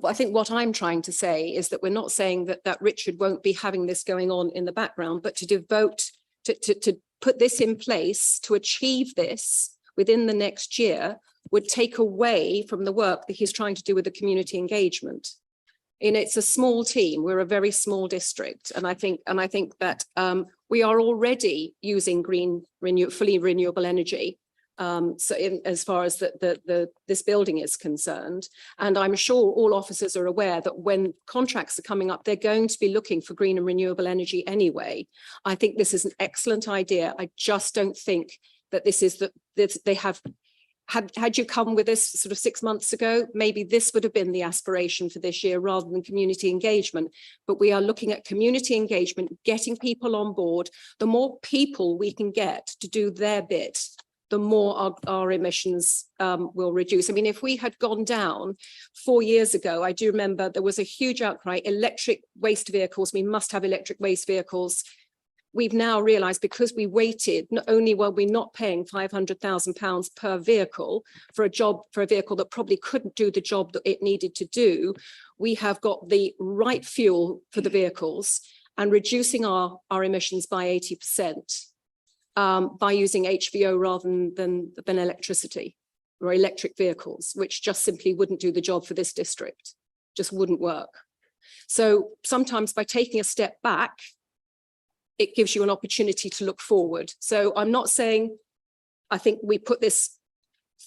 I think what I'm trying to say is that we're not saying that Richard won't be having this going on in the background, but to devote, to put this in place, to achieve this within the next year would take away from the work that he's trying to do with the community engagement. And it's a small team, we're a very small district. And I think that we are already using fully renewable energy. So as far as this building is concerned, and I'm sure all officers are aware that when contracts are coming up, they're going to be looking for green and renewable energy anyway. I think this is an excellent idea. I just don't think that this is they have. Had you come with this sort of 6 months ago, maybe this would have been the aspiration for this year rather than community engagement. But we are looking at community engagement, getting people on board. The more people we can get to do their bit, the more our emissions will reduce. I mean, if we had gone down 4 years ago, I do remember there was a huge outcry, electric waste vehicles, we must have electric waste vehicles. We've now realised because we waited, not only were we not paying £500,000 per vehicle for a vehicle that probably couldn't do the job that it needed to do, we have got the right fuel for the vehicles and reducing our emissions by 80%. By using HVO rather than electricity or electric vehicles, which just simply wouldn't do the job for this district, just wouldn't work. So sometimes by taking a step back, it gives you an opportunity to look forward. So I'm not saying, I think we put this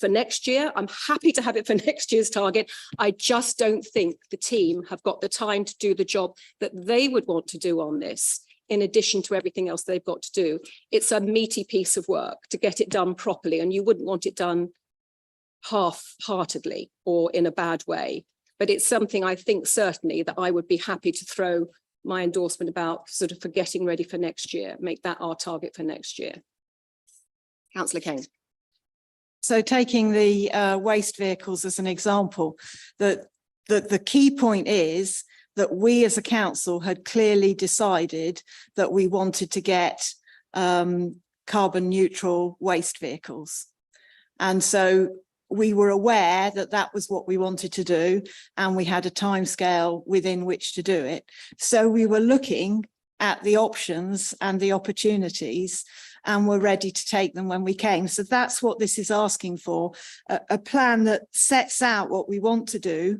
for next year. I'm happy to have it for next year's target. I just don't think the team have got the time to do the job that they would want to do on this, in addition to everything else they've got to do. It's a meaty piece of work to get it done properly, and you wouldn't want it done half-heartedly or in a bad way. But it's something I think certainly that I would be happy to throw my endorsement about, sort of for getting ready for next year, make that our target for next year. Councillor Kane. So taking the waste vehicles as an example, that the key point is that we as a council had clearly decided that we wanted to get carbon neutral waste vehicles. And so we were aware that that was what we wanted to do, and we had a timescale within which to do it. So we were looking at the options and the opportunities, and were ready to take them when we came. So that's what this is asking for, a plan that sets out what we want to do,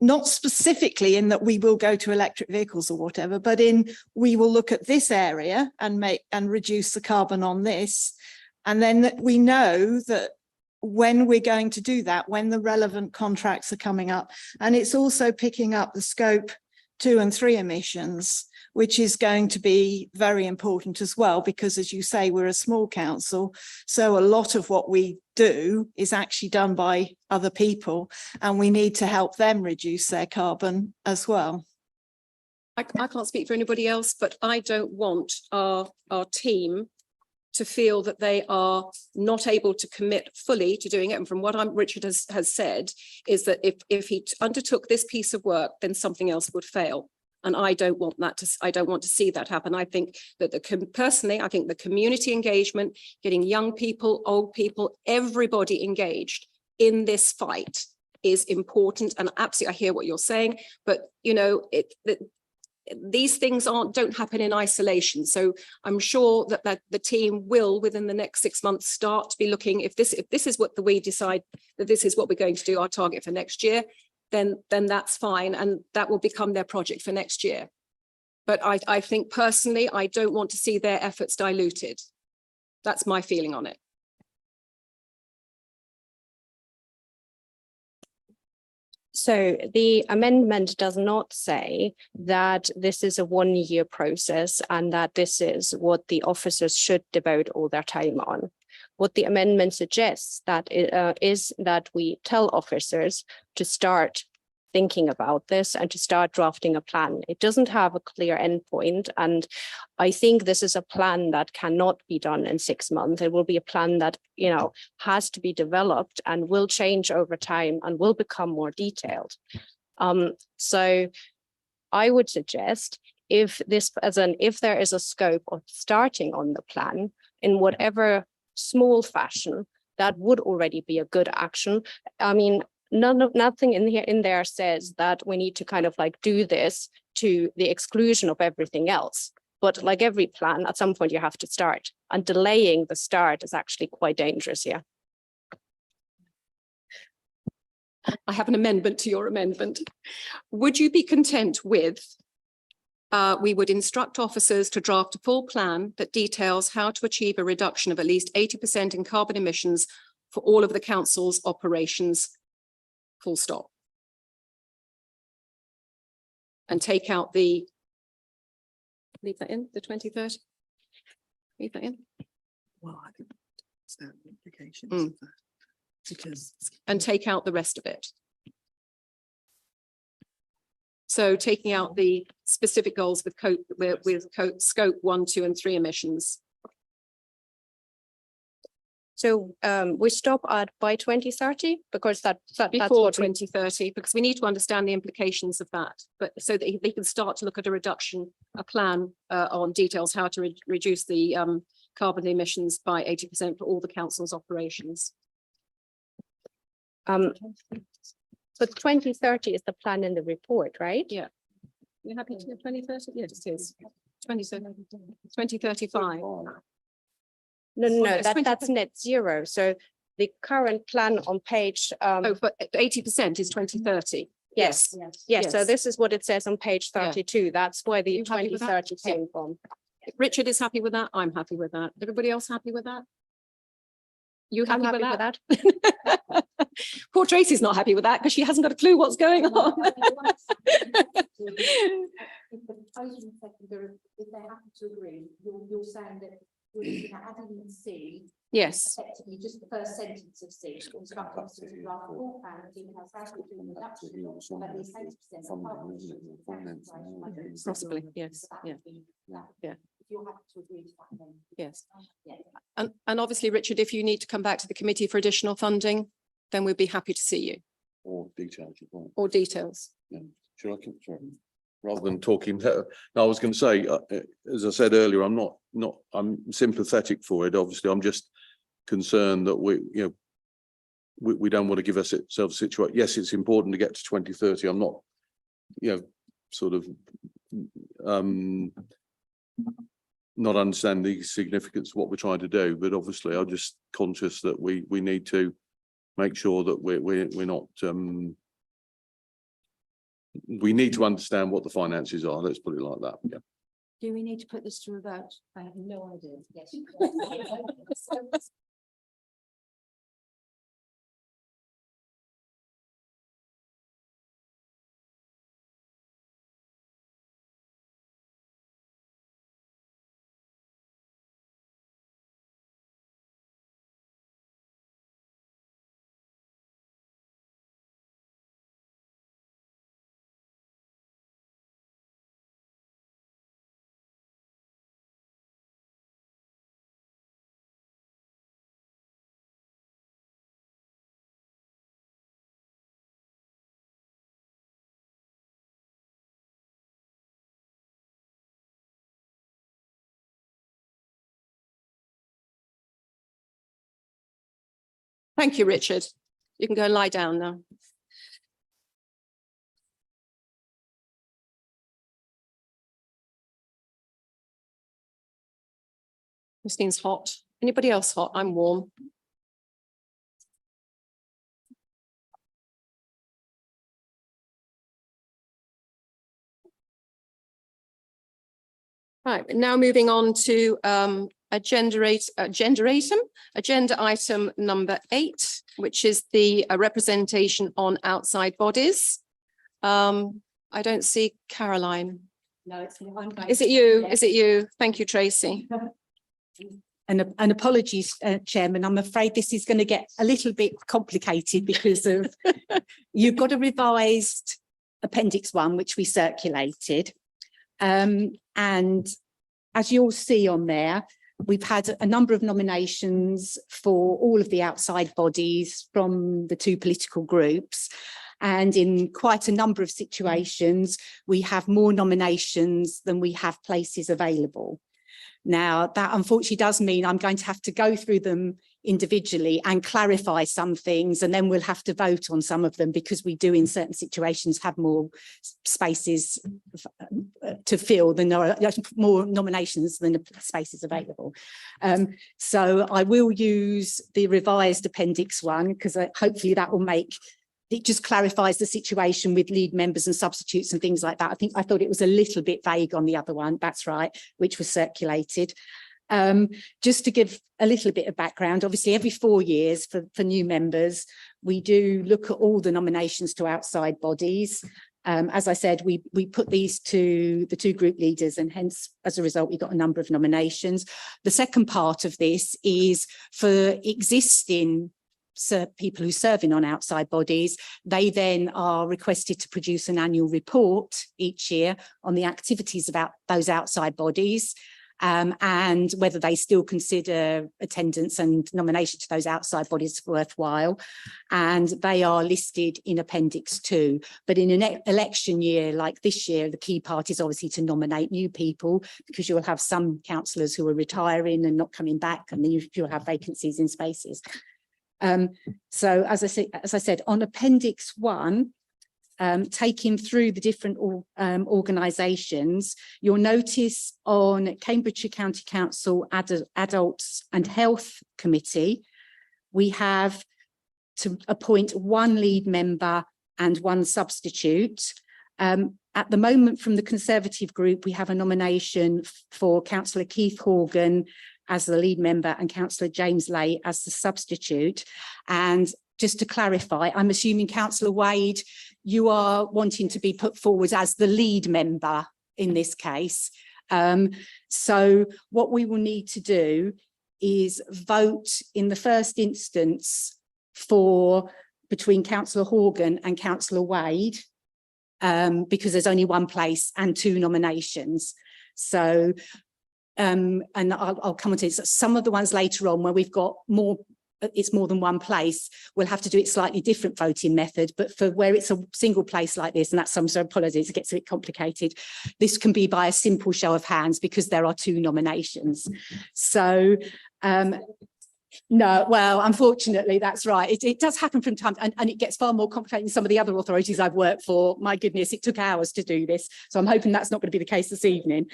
not specifically in that we will go to electric vehicles or whatever, but in we will look at this area and reduce the carbon on this. And then that we know that when we're going to do that, when the relevant contracts are coming up, and it's also picking up the scope 2 and 3 emissions, which is going to be very important as well, because as you say, we're a small council. So a lot of what we do is actually done by other people, and we need to help them reduce their carbon as well. I can't speak for anybody else, but I don't want our team to feel that they are not able to commit fully to doing it. And from what Richard has said, is that if he undertook this piece of work, then something else would fail. And I don't want to see that happen. I think that personally, I think the community engagement, getting young people, old people, everybody engaged in this fight is important. And absolutely, I hear what you're saying, but you know, these things don't happen in isolation. So I'm sure that the team will, within the next 6 months, start to be looking, if this is what we decide that this is what we're going to do, our target for next year, then that's fine, and that will become their project for next year. But I think personally, I don't want to see their efforts diluted. That's my feeling on it. So the amendment does not say that this is a 1-year process and that this is what the officers should devote all their time on. What the amendment suggests is that we tell officers to start thinking about this and to start drafting a plan. It doesn't have a clear endpoint, and I think this is a plan that cannot be done in 6 months. It will be a plan that, you know, has to be developed and will change over time and will become more detailed. So I would suggest if there is a scope of starting on the plan in whatever small fashion, that would already be a good action. I mean, nothing in there says that we need to kind of like do this to the exclusion of everything else. But like every plan, at some point you have to start, and delaying the start is actually quite dangerous here. I have an amendment to your amendment. Would you be content with we would instruct officers to draft a full plan that details how to achieve a reduction of at least 80% in carbon emissions for all of the council's operations, full stop. And take out leave that in, the 2030? Leave that in? Well, I think that's the implications of that, because. And take out the rest of it. So taking out the specific goals with scope 1, 2, and 3 emissions. So we stop at by 2030 because that's Before what 2030, because we need to understand the implications of that, but so that they can start to look at a plan on details how to reduce the carbon emissions by 80% for all the council's operations. But 2030 is the plan in the report, right? Yeah. You happy to 2030? Yes, it is. 2035. No, it's that's net zero. So the current plan on page. Oh, but 80% is 2030. Yes. Yes. So this is what it says on page 32. That's where the You happy with that? 2030 came from. Richard is happy with that. I'm happy with that. Everybody else happy with that? You I'm happy, happy with that? Poor Tracy's not happy with that because she hasn't got a clue what's going on. If they're happy to agree, you're saying that you're adding C. Yes. Effectively, just the first sentence of C. Instruct officers to draft a full plan that details how to do reduction of at least 80% of carbon emissions. Possibly, yes. Yeah. you're happy to agree to that, then. Yes. Yeah. And obviously, Richard, if you need to come back to the committee for additional funding, then we'd be happy to see you, Or details. or details. Should I keep, sorry, rather than talking, no, I was going to say, as I said earlier, I'm sympathetic for it. Obviously, I'm just concerned that we don't want to give ourselves a situation. Yes, it's important to get to 2030. I'm not, sort of not understand the significance of what we're trying to do, but obviously I'm just conscious that we need to make sure that we're not we need to understand what the finances are. Let's put it like that. Yeah. Do we need to put this to a vote? I have no idea. Yes. Thank you, Richard. You can go and lie down now. Christine's hot. Anybody else hot? I'm warm. Right, now moving on to agenda item number 8, which is the representation on outside bodies. I don't see Caroline. No, it's. Is it you? Is it you? Thank you, Tracy. And apologies, Chairman, I'm afraid this is going to get a little bit complicated because of you've got a revised Appendix 1, which we circulated. And as you'll see on there, we've had a number of nominations for all of the outside bodies from the 2 political groups. And in quite a number of situations, we have more nominations than we have places available. Now, that unfortunately does mean I'm going to have to go through them individually and clarify some things, and then we'll have to vote on some of them because we do in certain situations have more spaces to fill than there are more nominations than the spaces available. So I will use the revised Appendix 1 because hopefully that will make it just clarifies the situation with lead members and substitutes and things like that. I thought it was a little bit vague on the other one. That's right, which was circulated. Just to give a little bit of background, obviously every 4 years for new members, we do look at all the nominations to outside bodies. As I said, we put these to the 2 group leaders, and hence, as a result, we got a number of nominations. The second part of this is for existing people who serve in on outside bodies. They then are requested to produce an annual report each year on the activities about those outside bodies. And whether they still consider attendance and nomination to those outside bodies worthwhile. And they are listed in Appendix 2. But in an election year like this year, the key part is obviously to nominate new people, because you will have some councillors who are retiring and not coming back, and then you'll have vacancies in spaces. So as I said, on Appendix 1, taking through the different organisations, you'll notice on Cambridgeshire County Council Adults and Health Committee, we have to appoint 1 lead member and 1 substitute. At the moment, from the Conservative group, we have a nomination for Councillor Keith Horgan as the lead member and Councillor James Lay as the substitute. And just to clarify, I'm assuming Councillor Wade, you are wanting to be put forward as the lead member in this case. So what we will need to do is vote in the first instance for between Councillor Horgan and Councillor Wade, because there's only 1 place and 2 nominations. So and I'll come on to this, some of the ones later on where we've got more, it's more than one place, we'll have to do it slightly different voting method, but for where it's a single place like this, and that's some sort of apologies, it gets a bit complicated. This can be by a simple show of hands because there are 2 nominations. So, no, well, unfortunately, that's right. It does happen from time, and it gets far more complicated than some of the other authorities I've worked for. My goodness, it took hours to do this. So I'm hoping that's not going to be the case this evening.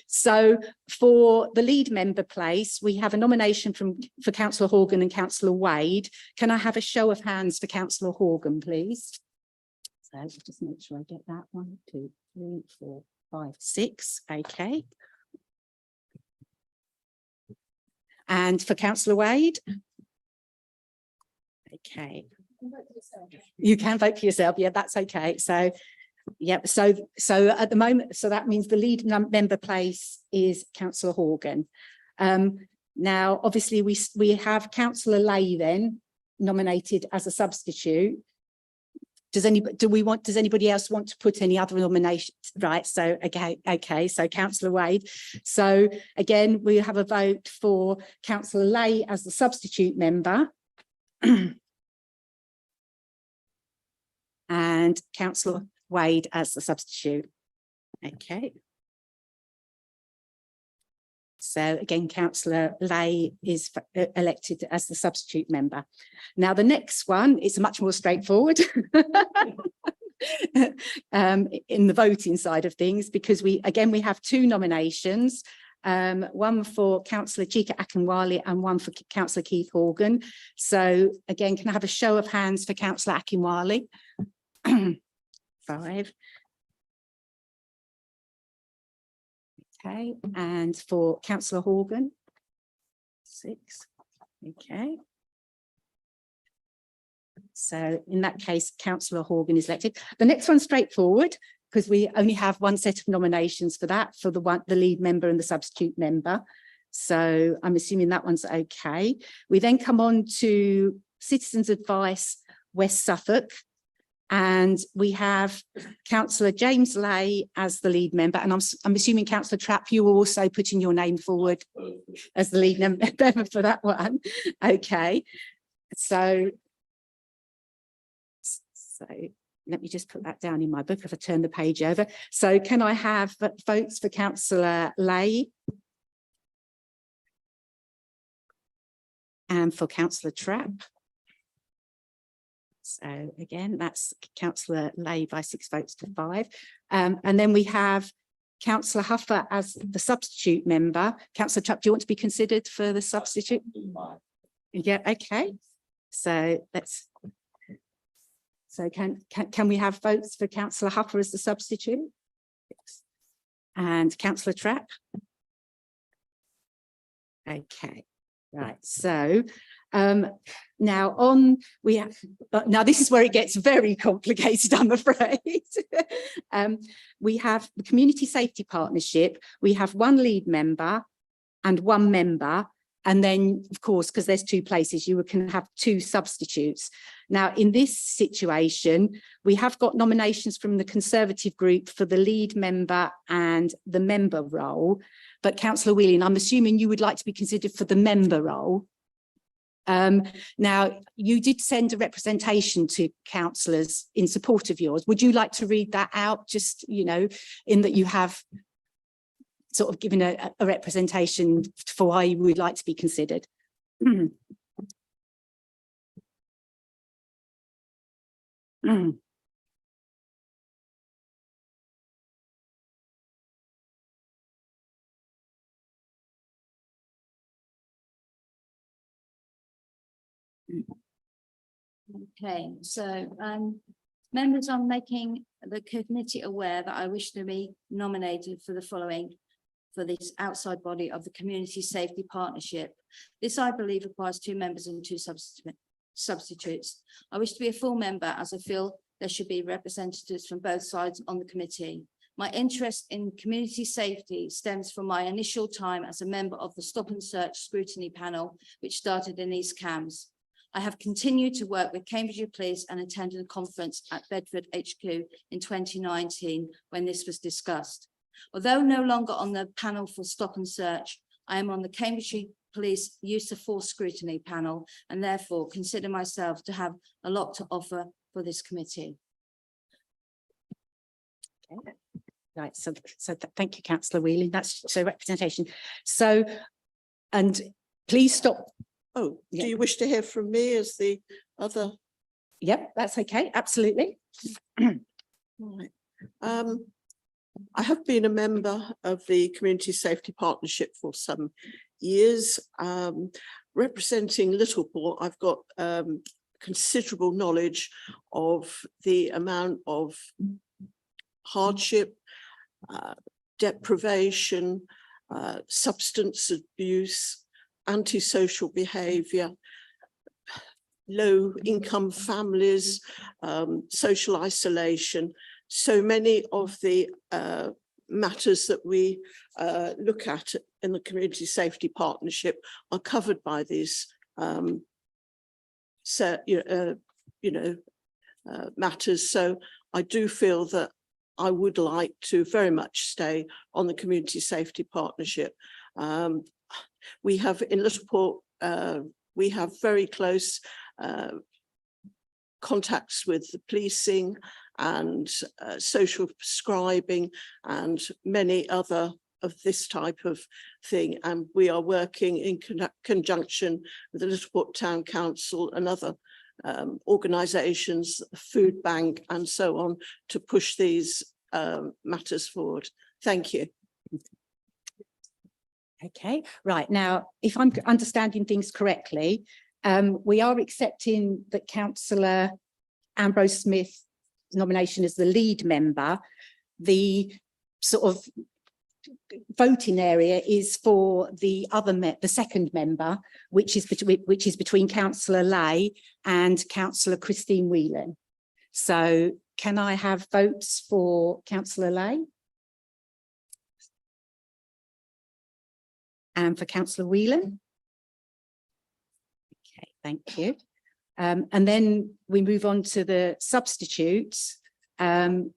So for the lead member place, we have a nomination for Councillor Horgan and Councillor Wade. Can I have a show of hands for Councillor Horgan, please? So I'll just make sure I get that. 1, 2, 3, 4, 5, 6. Okay. And for Councillor Wade? Okay. You can vote for yourself. Yeah, that's okay. So, yeah, so at the moment, so that means the lead member place is Councillor Horgan. Now, obviously, we have Councillor Lay then nominated as a substitute. Does anybody else want to put any other nominations? Right, so okay, so Councillor Wade. So again, we have a vote for Councillor Lay as the substitute member. And Councillor Wade as the substitute. Okay. So again, Councillor Lay is elected as the substitute member. Now, the next one is much more straightforward in the voting side of things, because we have 2 nominations, one for Councillor Chika Akinwale and one for Councillor Keith Horgan. So again, can I have a show of hands for Councillor Akinwale? 5. Okay, and for Councillor Horgan, 6. Okay. So in that case, Councillor Horgan is elected. The next one's straightforward because we only have 1 set of nominations for that, for the lead member and the substitute member. So I'm assuming that one's okay. We then come on to Citizens Advice West Suffolk. And we have Councillor James Lay as the lead member. And I'm assuming Councillor Trapp, you were also putting your name forward as the lead member for that one. Okay. So let me just put that down in my book if I turn the page over. So can I have votes for Councillor Lay? And for Councillor Trapp? So again, that's Councillor Lay by 6 votes to 5. And then we have Councillor Huffer as the substitute member. Councillor Trapp, do you want to be considered for the substitute? Yeah, okay. So can we have votes for Councillor Huffer as the substitute? And Councillor Trapp? Okay, right. So now this is where it gets very complicated, I'm afraid. We have the Community Safety Partnership. We have 1 lead member and 1 member. And then, of course, because there's 2 places, you can have 2 substitutes. Now, in this situation, we have got nominations from the Conservative group for the lead member and the member role. But Councillor Whelan, I'm assuming you would like to be considered for the member role. Now, you did send a representation to councillors in support of yours. Would you like to read that out, just, you know, in that you have sort of given a representation for why you would like to be considered? Okay, so members, I'm making the committee aware that I wish to be nominated for the following, for this outside body of the Community Safety Partnership. This, I believe, requires 2 members and 2 substitutes. I wish to be a full member as I feel there should be representatives from both sides on the committee. My interest in community safety stems from my initial time as a member of the Stop and Search Scrutiny Panel, which started in East Cambs. I have continued to work with Cambridgeshire Police and attended a conference at Bedford HQ in 2019 when this was discussed. Although no longer on the panel for stop and search, I am on the Cambridgeshire Police Use of Force Scrutiny panel and therefore consider myself to have a lot to offer for this committee. Right, thank you, councillor Whelan. That's so representation. So, and please stop. Oh, Yeah. do you wish to hear from me as the other? Yep, that's okay, absolutely. Right. I have been a member of the Community Safety Partnership for some years. Representing Littleport, I've got considerable knowledge of the amount of hardship, deprivation, substance abuse, antisocial behaviour, low income families, social isolation. So many of the matters that we look at in the Community Safety Partnership are covered by these matters. So I do feel that I would like to very much stay on the Community Safety Partnership. We have in Littleport, we have very close contacts with the policing and social prescribing and many other of this type of thing. And we are working in conjunction with the Littleport Town Council and other organisations, food bank and so on, to push these matters forward. Thank you. Okay, right, now, if I'm understanding things correctly, we are accepting that councillor Ambrose Smith's nomination as the lead member. The sort of voting area is for the other, the second member, which is between councillor Lay and councillor Christine Whelan. So can I have votes for councillor Lay? And for councillor Whelan? Okay, thank you. And then we move on to the substitutes, and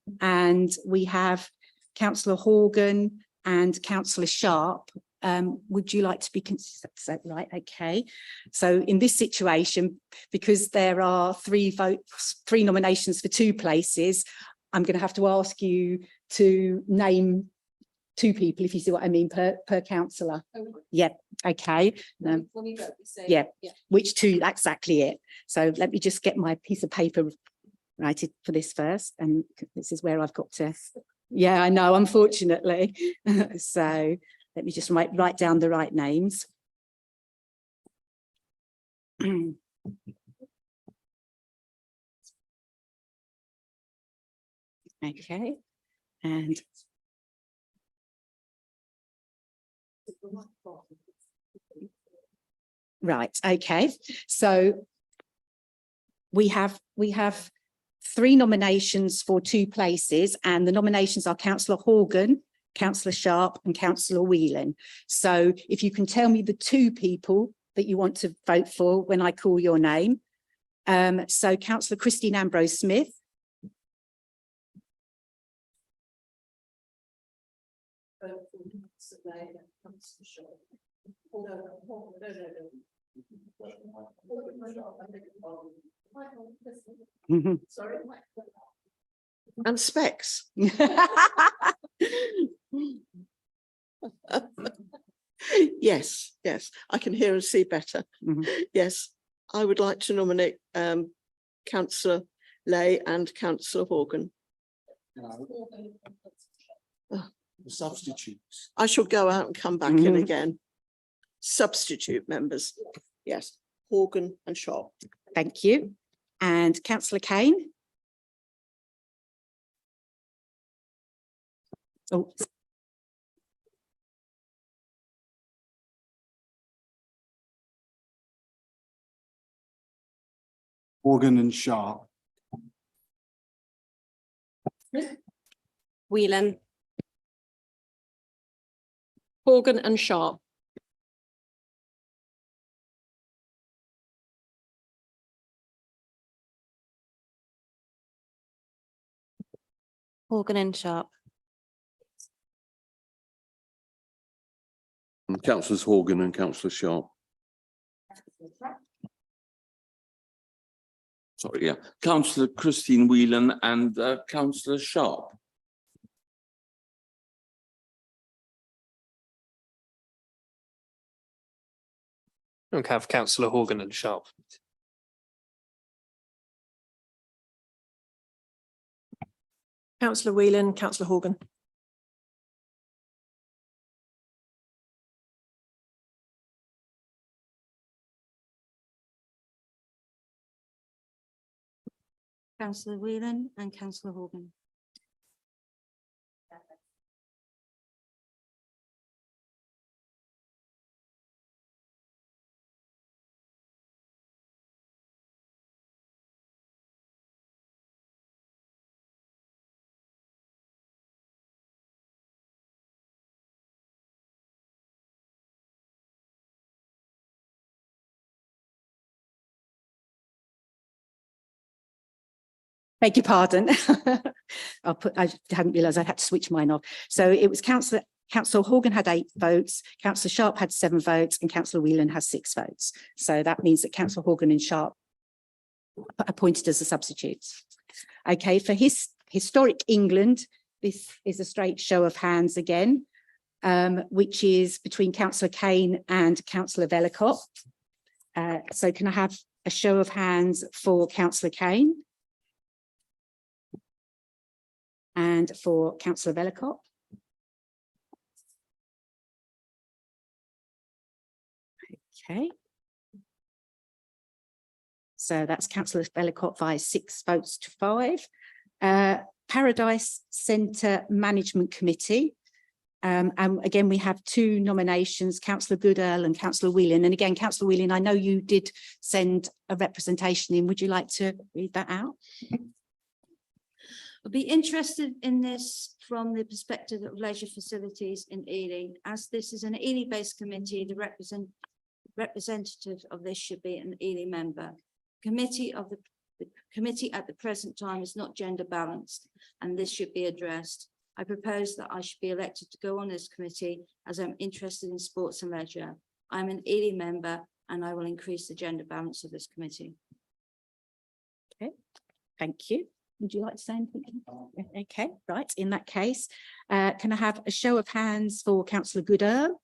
we have councillor Horgan and councillor Sharp. Would you like to be considered? Right, okay. So in this situation, because there are three nominations for two places, I'm going to have to ask you to name two people, if you see what I mean, per councillor. Yeah, okay. Yeah, which two, exactly it. So let me just get my piece of paper righted for this first. And this is where I've got to, yeah, I know, unfortunately. So let me just write down the right names. Okay, and right, okay, so we have three nominations for two places, and the nominations are councillor Horgan, councillor Sharp and councillor Whelan. So if you can tell me the two people that you want to vote for when I call your name. So councillor Christine Ambrose Smith. Sorry. And specs. Yes, yes, I can hear and see better. Yes, I would like to nominate councillor Lay and councillor Horgan. Substitutes. I shall go out and come back in again. Substitute members. Yes, Horgan and Sharp. Thank you. And councillor Kane. Oh. Horgan and Sharp. Whelan. Horgan and Sharp. Horgan and Sharp. Councillors Horgan and Councillor Sharp. Sorry, yeah, councillor Christine Whelan and councillor Sharp. Okay, have councillor Horgan and Sharp. Councillor Whelan, Councillor Horgan. Councillor Whelan and Councillor Horgan. Beg your pardon. I hadn't realised I had to switch mine off. So it was Councillor Horgan had 8 votes, Councillor Sharp had 7 votes, and Councillor Whelan has 6 votes. So that means that Councillor Horgan and Sharp are appointed as the substitutes. Okay, for Historic England, this is a straight show of hands again, which is between Councillor Kane and Councillor Vellacott. So can I have a show of hands for Councillor Kane? And for Councillor Vellacott? Okay. So that's Councillor Vellacott by 6 votes to 5. Paradise Centre Management Committee. And again, we have 2 nominations, Councillor Goodall and Councillor Whelan. And again, Councillor Whelan, I know you did send a representation in. Would you like to read that out? I'd be interested in this from the perspective of leisure facilities in Ely. As this is an Ely-based committee, the representative of this should be an Ely member. The committee at the present time is not gender balanced, and this should be addressed. I propose that I should be elected to go on this committee as I'm interested in sports and leisure. I'm an Ely member and I will increase the gender balance of this committee. Okay, thank you. Would you like to say anything? Okay, right. In that case, can I have a show of hands for Councillor Goodall?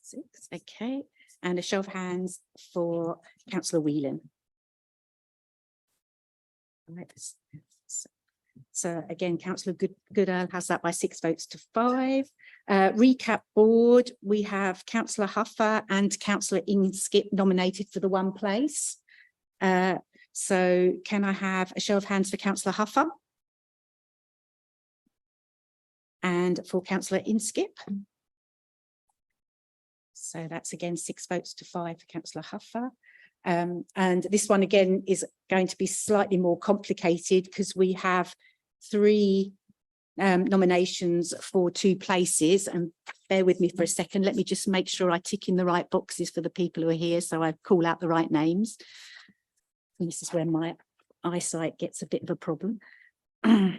6, okay. And a show of hands for Councillor Whelan. Right. So again, Councillor Goodall has that by 6 votes to 5. Recap board, we have Councillor Huffer and Councillor Inskip nominated for the 1 place. So can I have a show of hands for Councillor Huffer? And for Councillor Inskip? So that's again 6 votes to 5 for Councillor Huffer. And this one again is going to be slightly more complicated because we have 3 nominations for 2 places. And bear with me for a second. Let me just make sure I tick in the right boxes for the people who are here, so I call out the right names. And this is where my eyesight gets a bit of a problem. That's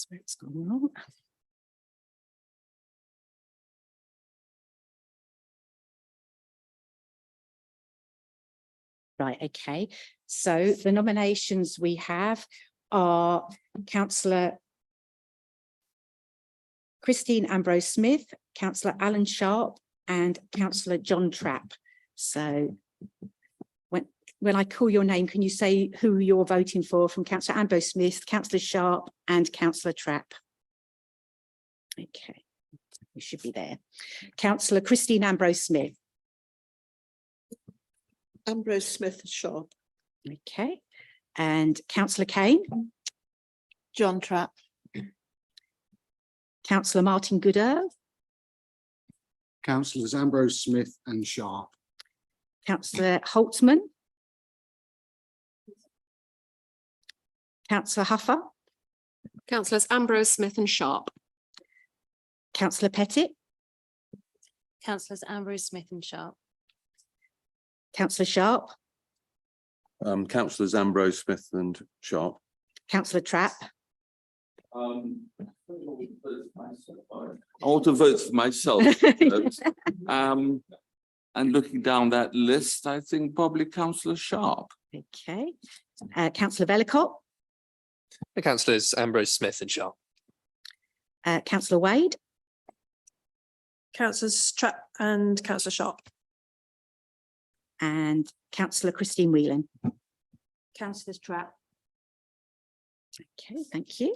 where it's gone wrong. Right, okay. So the nominations we have are Councillor Christine Ambrose Smith, Councillor Alan Sharp, and Councillor John Trapp. So when I call your name, can you say who you're voting for from Councillor Ambrose Smith, Councillor Sharp, and Councillor Trapp? Okay, we should be there. Councillor Christine Ambrose Smith. Ambrose Smith Sharp. Okay, and Councillor Kane. John Trapp. Councillor Martin Goodall. Councillors Ambrose Smith and Sharp. Councillor Holtzman. Councillor Huffer, Councillors Ambrose, Smith and Sharp. Councillor Pettit, Councillors Ambrose, Smith and Sharp. Councillor Sharp, Councillors Ambrose, Smith and Sharp. Councillor Trapp, I want to vote for myself. And looking down that list, I think probably Councillor Sharp. okay, Councillor Vellacott, The councillors Ambrose, Smith and Sharp. Councillor Wade, Councillors Trapp and Councillor Sharp. and Councillor Christine Whelan. Councillors Trapp. Okay, thank you.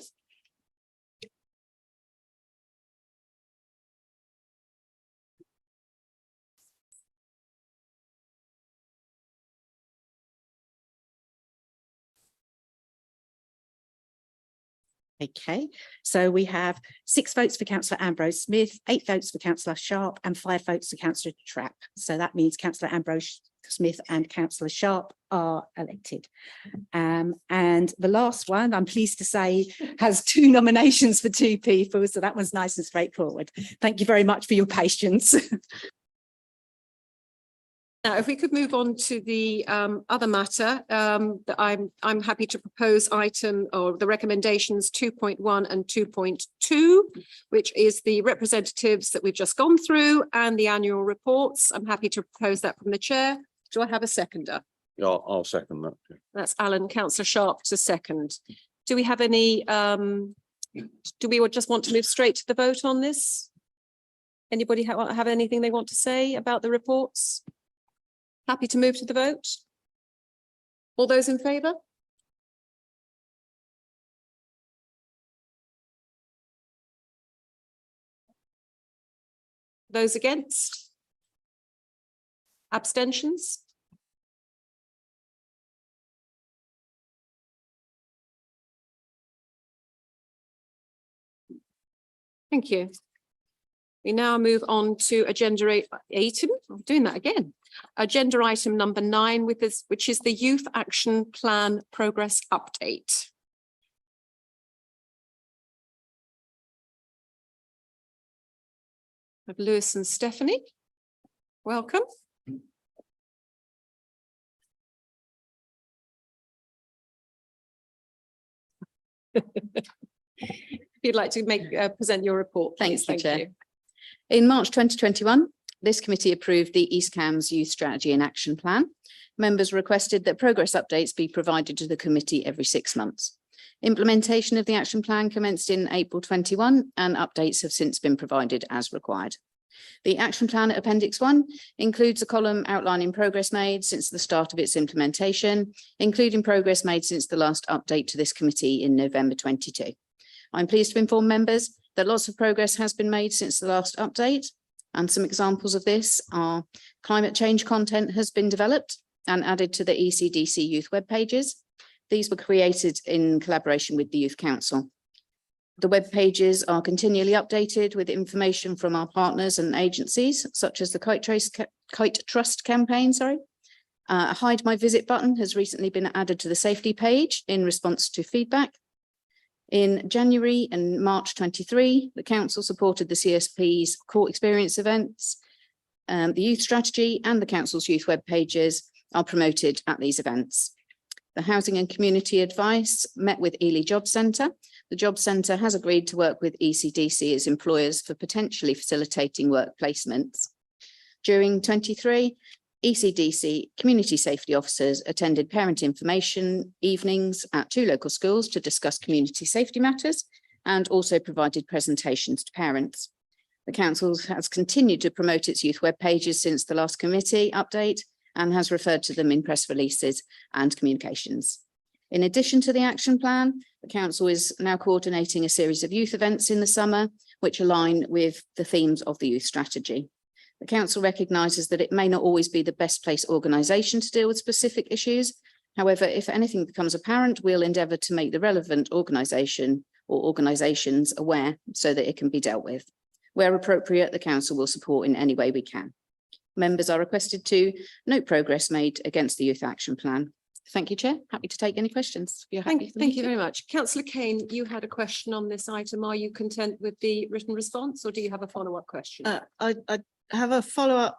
Okay, so we have 6 votes for Councillor Ambrose Smith, 8 votes for Councillor Sharp and 5 votes for Councillor Trapp. So that means Councillor Ambrose Smith and Councillor Sharp are elected. And the last one, I'm pleased to say, has 2 nominations for 2 people. So that was nice and straightforward. Thank you very much for your patience. Now, if we could move on to the other matter, that I'm happy to propose item or the recommendations 2.1 and 2.2, which is the representatives that we've just gone through and the annual reports. I'm happy to propose that from the chair. Do I have a seconder? Yeah, I'll second that. That's Alan, Councillor Sharp to second. Do we have any, do we just want to move straight to the vote on this? Anybody have anything they want to say about the reports? Happy to move to the vote? All those in favour? Those against? Abstentions? Thank you. We now move on to agenda item. I'm doing that again. Agenda item number 9 with this, which is the Youth Action Plan Progress Update. Of Lewis and Stephanie. Welcome. If you'd like to present your report, please. Thank you. In March 2021, this committee approved the East Cambs Youth Strategy and Action Plan. Members requested that progress updates be provided to the committee every 6 months. Implementation of the action plan commenced in April 21 and updates have since been provided as required. The action plan Appendix 1 includes a column outlining progress made since the start of its implementation, including progress made since the last update to this committee in November 22. I'm pleased to inform members that lots of progress has been made since the last update, and some examples of this are climate change content has been developed and added to the ECDC youth web pages. These were created in collaboration with the Youth Council. The web pages are continually updated with information from our partners and agencies, such as the Kite Trust campaign. A Hide My Visit button has recently been added to the safety page in response to feedback. In January and March 23, the council supported the CSP's core experience events. The youth strategy and the council's youth web pages are promoted at these events. The Housing and Community Advice met with Ely Job Centre. The Job Centre has agreed to work with ECDC as employers for potentially facilitating work placements. During 23, ECDC community safety officers attended parent information evenings at 2 local schools to discuss community safety matters and also provided presentations to parents. The council has continued to promote its youth web pages since the last committee update and has referred to them in press releases and communications. In addition to the action plan, the council is now coordinating a series of youth events in the summer, which align with the themes of the youth strategy. The council recognises that it may not always be the best place organisation to deal with specific issues. However, if anything becomes apparent, we'll endeavour to make the relevant organisation or organisations aware so that it can be dealt with. Where appropriate, the council will support in any way we can. Members are requested to note progress made against the Youth Action Plan. Thank you, Chair. Happy to take any questions. If you're happy for me Thank you to. very much. Councillor Kane, you had a question on this item. Are you content with the written response or do you have a follow-up question? I have a follow-up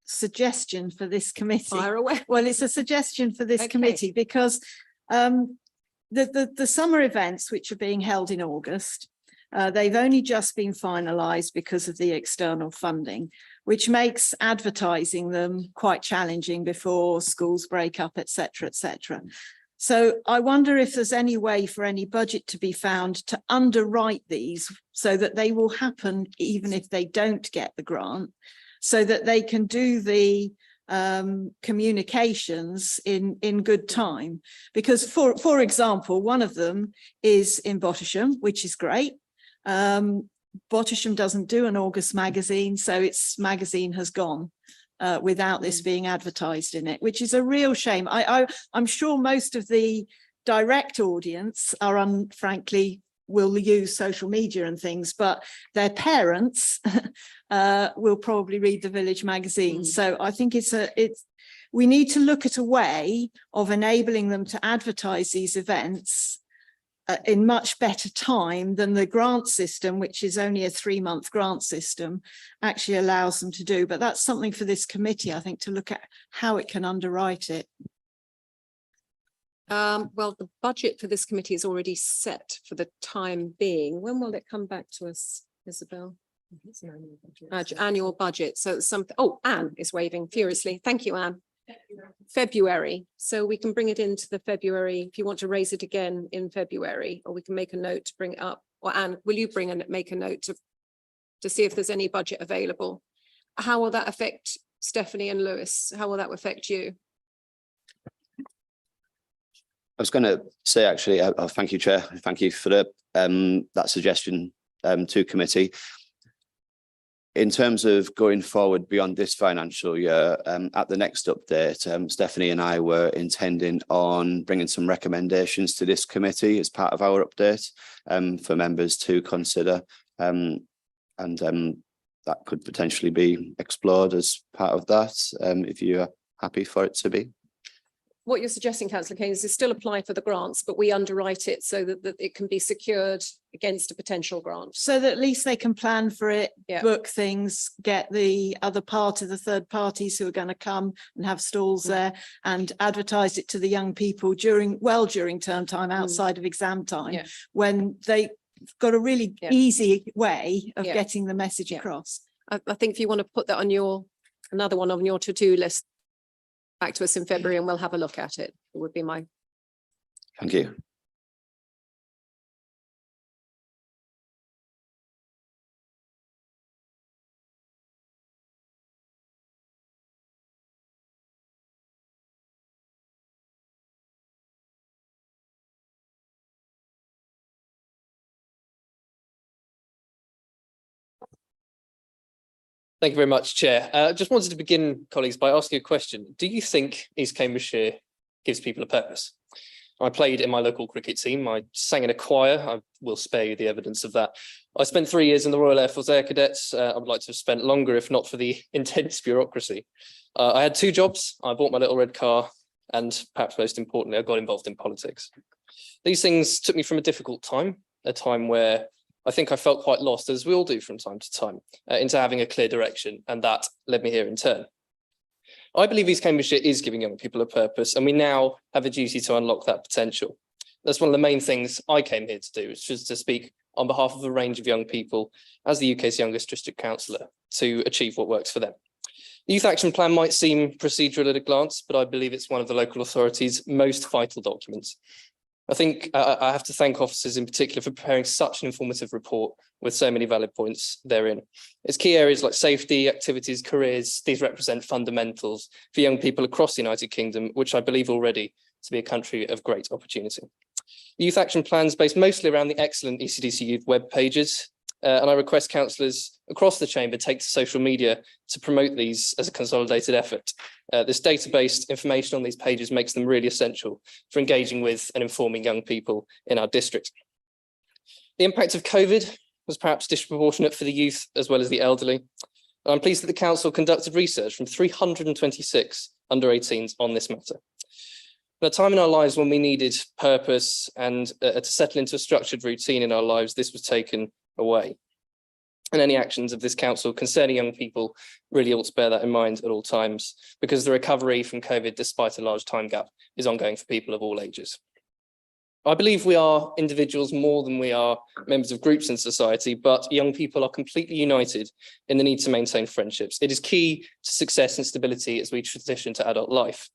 suggestion for this committee. Fire away. Well, it's a suggestion for this Okay. committee because the summer events which are being held in August, they've only just been finalised because of the external funding, which makes advertising them quite challenging before schools break up, etc., etc. So I wonder if there's any way for any budget to be found to underwrite these so that they will happen even if they don't get the grant, so that they can do the communications in good time. Because for example, one of them is in Bottisham, which is great. Bottisham doesn't do an August magazine, so its magazine has gone without this being advertised in it, which is a real shame. I'm sure most of the direct audience are frankly will use social media and things, but their parents will probably read the Village magazine. So I think we need to look at a way of enabling them to advertise these events in much better time than the grant system, which is only a 3-month grant system, actually allows them to do. But that's something for this committee, I think, to look at how it can underwrite it. Well, the budget for this committee is already set for the time being. When will it come back to us, Isabel? Annual budget. So it's something. Oh, Anne is waving furiously. Thank you, Anne. February. So we can bring it into the February if you want to raise it again in February, or we can make a note to bring it up. Or Anne, will you make a note to see if there's any budget available? How will that affect Stephanie and Lewis? How will that affect you? I was going to say, actually, thank you, Chair. Thank you for that suggestion to committee. In terms of going forward beyond this financial year, at the next update, Stephanie and I were intending on bringing some recommendations to this committee as part of our update for members to consider. And that could potentially be explored as part of that, if you're happy for it to be. What you're suggesting, Councillor Kane, is still apply for the grants, but we underwrite it so that it can be secured against a potential grant. So that at least they can plan for it, Yeah. book things, get the other part of the third parties who are going to come and have stalls there, and advertise it to the young people during term time, outside of exam time, Yeah. when they've got a really Yeah. easy way of Yeah. getting the message Yeah. across. I think if you want to put that on another one on your to-do list, back to us in February and we'll have a look at it. It would be my. Thank you. Thank you very much, Chair. Just wanted to begin, colleagues, by asking a question. Do you think East Cambridgeshire gives people a purpose? I played in my local cricket team. I sang in a choir. I will spare you the evidence of that. I spent 3 years in the Royal Air Force Air Cadets. I would like to have spent longer, if not for the intense bureaucracy. I had 2 jobs. I bought my little red car, and perhaps most importantly, I got involved in politics. These things took me from a difficult time, a time where I think I felt quite lost, as we all do from time to time, into having a clear direction, and that led me here in turn. I believe East Cambridgeshire is giving young people a purpose, and we now have a duty to unlock that potential. That's one of the main things I came here to do, which is to speak on behalf of a range of young people as the UK's youngest district councillor to achieve what works for them. The Youth Action Plan might seem procedural at a glance, but I believe it's one of the local authority's most vital documents. I think I have to thank officers in particular for preparing such an informative report with so many valid points therein. Its key areas like safety, activities, careers, these represent fundamentals for young people across the United Kingdom, which I believe already to be a country of great opportunity. The Youth Action Plan is based mostly around the excellent ECDC Youth web pages, and I request councillors across the chamber take to social media to promote these as a consolidated effort. This data-based information on these pages makes them really essential for engaging with and informing young people in our district. The impact of COVID was perhaps disproportionate for the youth as well as the elderly. I'm pleased that the council conducted research from 326 under 18s on this matter. At a time in our lives when we needed purpose and to settle into a structured routine in our lives, this was taken away. And any actions of this council concerning young people really ought to bear that in mind at all times, because the recovery from COVID, despite a large time gap, is ongoing for people of all ages. I believe we are individuals more than we are members of groups in society, but young people are completely united in the need to maintain friendships. It is key to success and stability as we transition to adult life.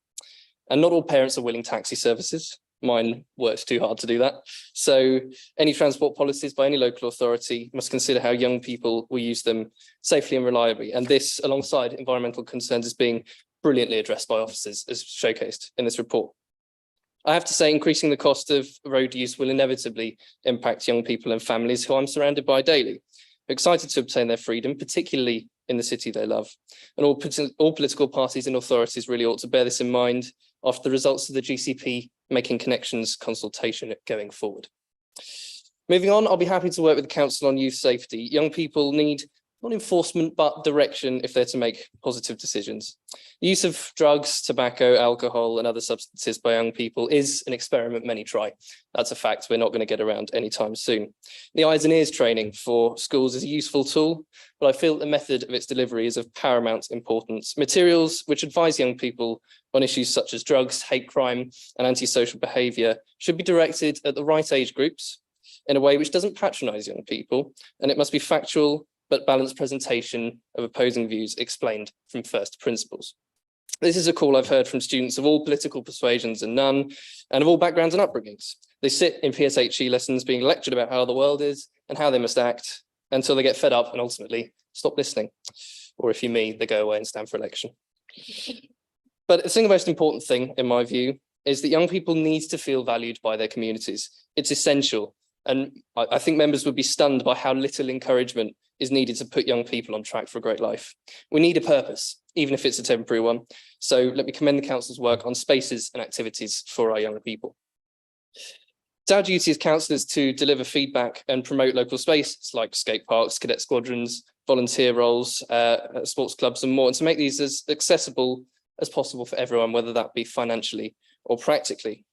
And not all parents are willing taxi services. Mine worked too hard to do that. So any transport policies by any local authority must consider how young people will use them safely and reliably. And this, alongside environmental concerns, is being brilliantly addressed by officers, as showcased in this report. I have to say, increasing the cost of road use will inevitably impact young people and families who I'm surrounded by daily, excited to obtain their freedom, particularly in the city they love. And all political parties and authorities really ought to bear this in mind after the results of the GCP Making Connections consultation going forward. Moving on, I'll be happy to work with the Council on youth safety. Young people need not enforcement, but direction if they're to make positive decisions. The use of drugs, tobacco, alcohol, and other substances by young people is an experiment many try. That's a fact we're not going to get around anytime soon. The eyes and ears training for schools is a useful tool, but I feel the method of its delivery is of paramount importance. Materials which advise young people on issues such as drugs, hate crime, and antisocial behaviour should be directed at the right age groups in a way which doesn't patronise young people, and it must be factual but balanced presentation of opposing views explained from first principles. This is a call I've heard from students of all political persuasions and none, and of all backgrounds and upbringings. They sit in PSHE lessons being lectured about how the world is and how they must act until they get fed up and ultimately stop listening. Or if you me, they go away and stand for election. But the single most important thing, in my view, is that young people need to feel valued by their communities. It's essential. And I think members would be stunned by how little encouragement is needed to put young people on track for a great life. We need a purpose, even if it's a temporary one. So let me commend the council's work on spaces and activities for our young people. It's our duty as councillors to deliver feedback and promote local spaces like skate parks, cadet squadrons, volunteer roles, sports clubs and more, and to make these as accessible as possible for everyone, whether that be financially or practically.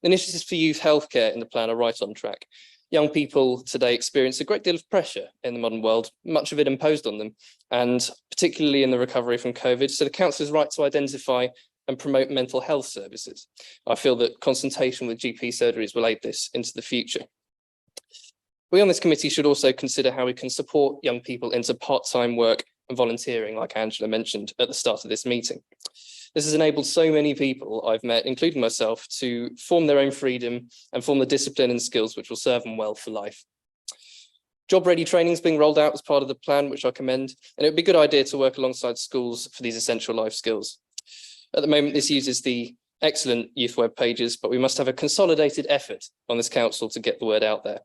The initiatives for youth healthcare in the plan are right on track. Young people today experience a great deal of pressure in the modern world, much of it imposed on them, and particularly in the recovery from COVID. So the council is right to identify and promote mental health services. I feel that consultation with GP surgeries will aid this into the future. We on this committee should also consider how we can support young people into part-time work and volunteering, like Angela mentioned at the start of this meeting. This has enabled so many people I've met, including myself, to form their own freedom and form the discipline and skills which will serve them well for life. Job ready training is being rolled out as part of the plan, which I commend, and it would be a good idea to work alongside schools for these essential life skills. At the moment, this uses the excellent youth web pages, but we must have a consolidated effort on this council to get the word out there.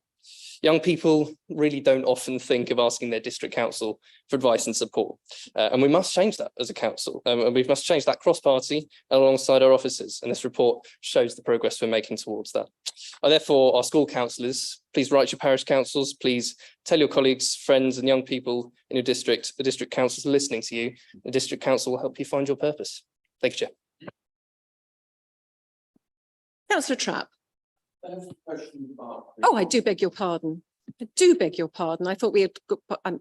Young people really don't often think of asking their district council for advice and support. And we must change that as a council. And we must change that cross-party alongside our officers. And this report shows the progress we're making towards that. Therefore, our school councillors, please write your parish councils, please tell your colleagues, friends and young people in your district, the district councils are listening to you. The district council will help you find your purpose. Thank you, Chair. Councillor Trapp. Oh, I do beg your pardon. I do beg your pardon. I thought we had, I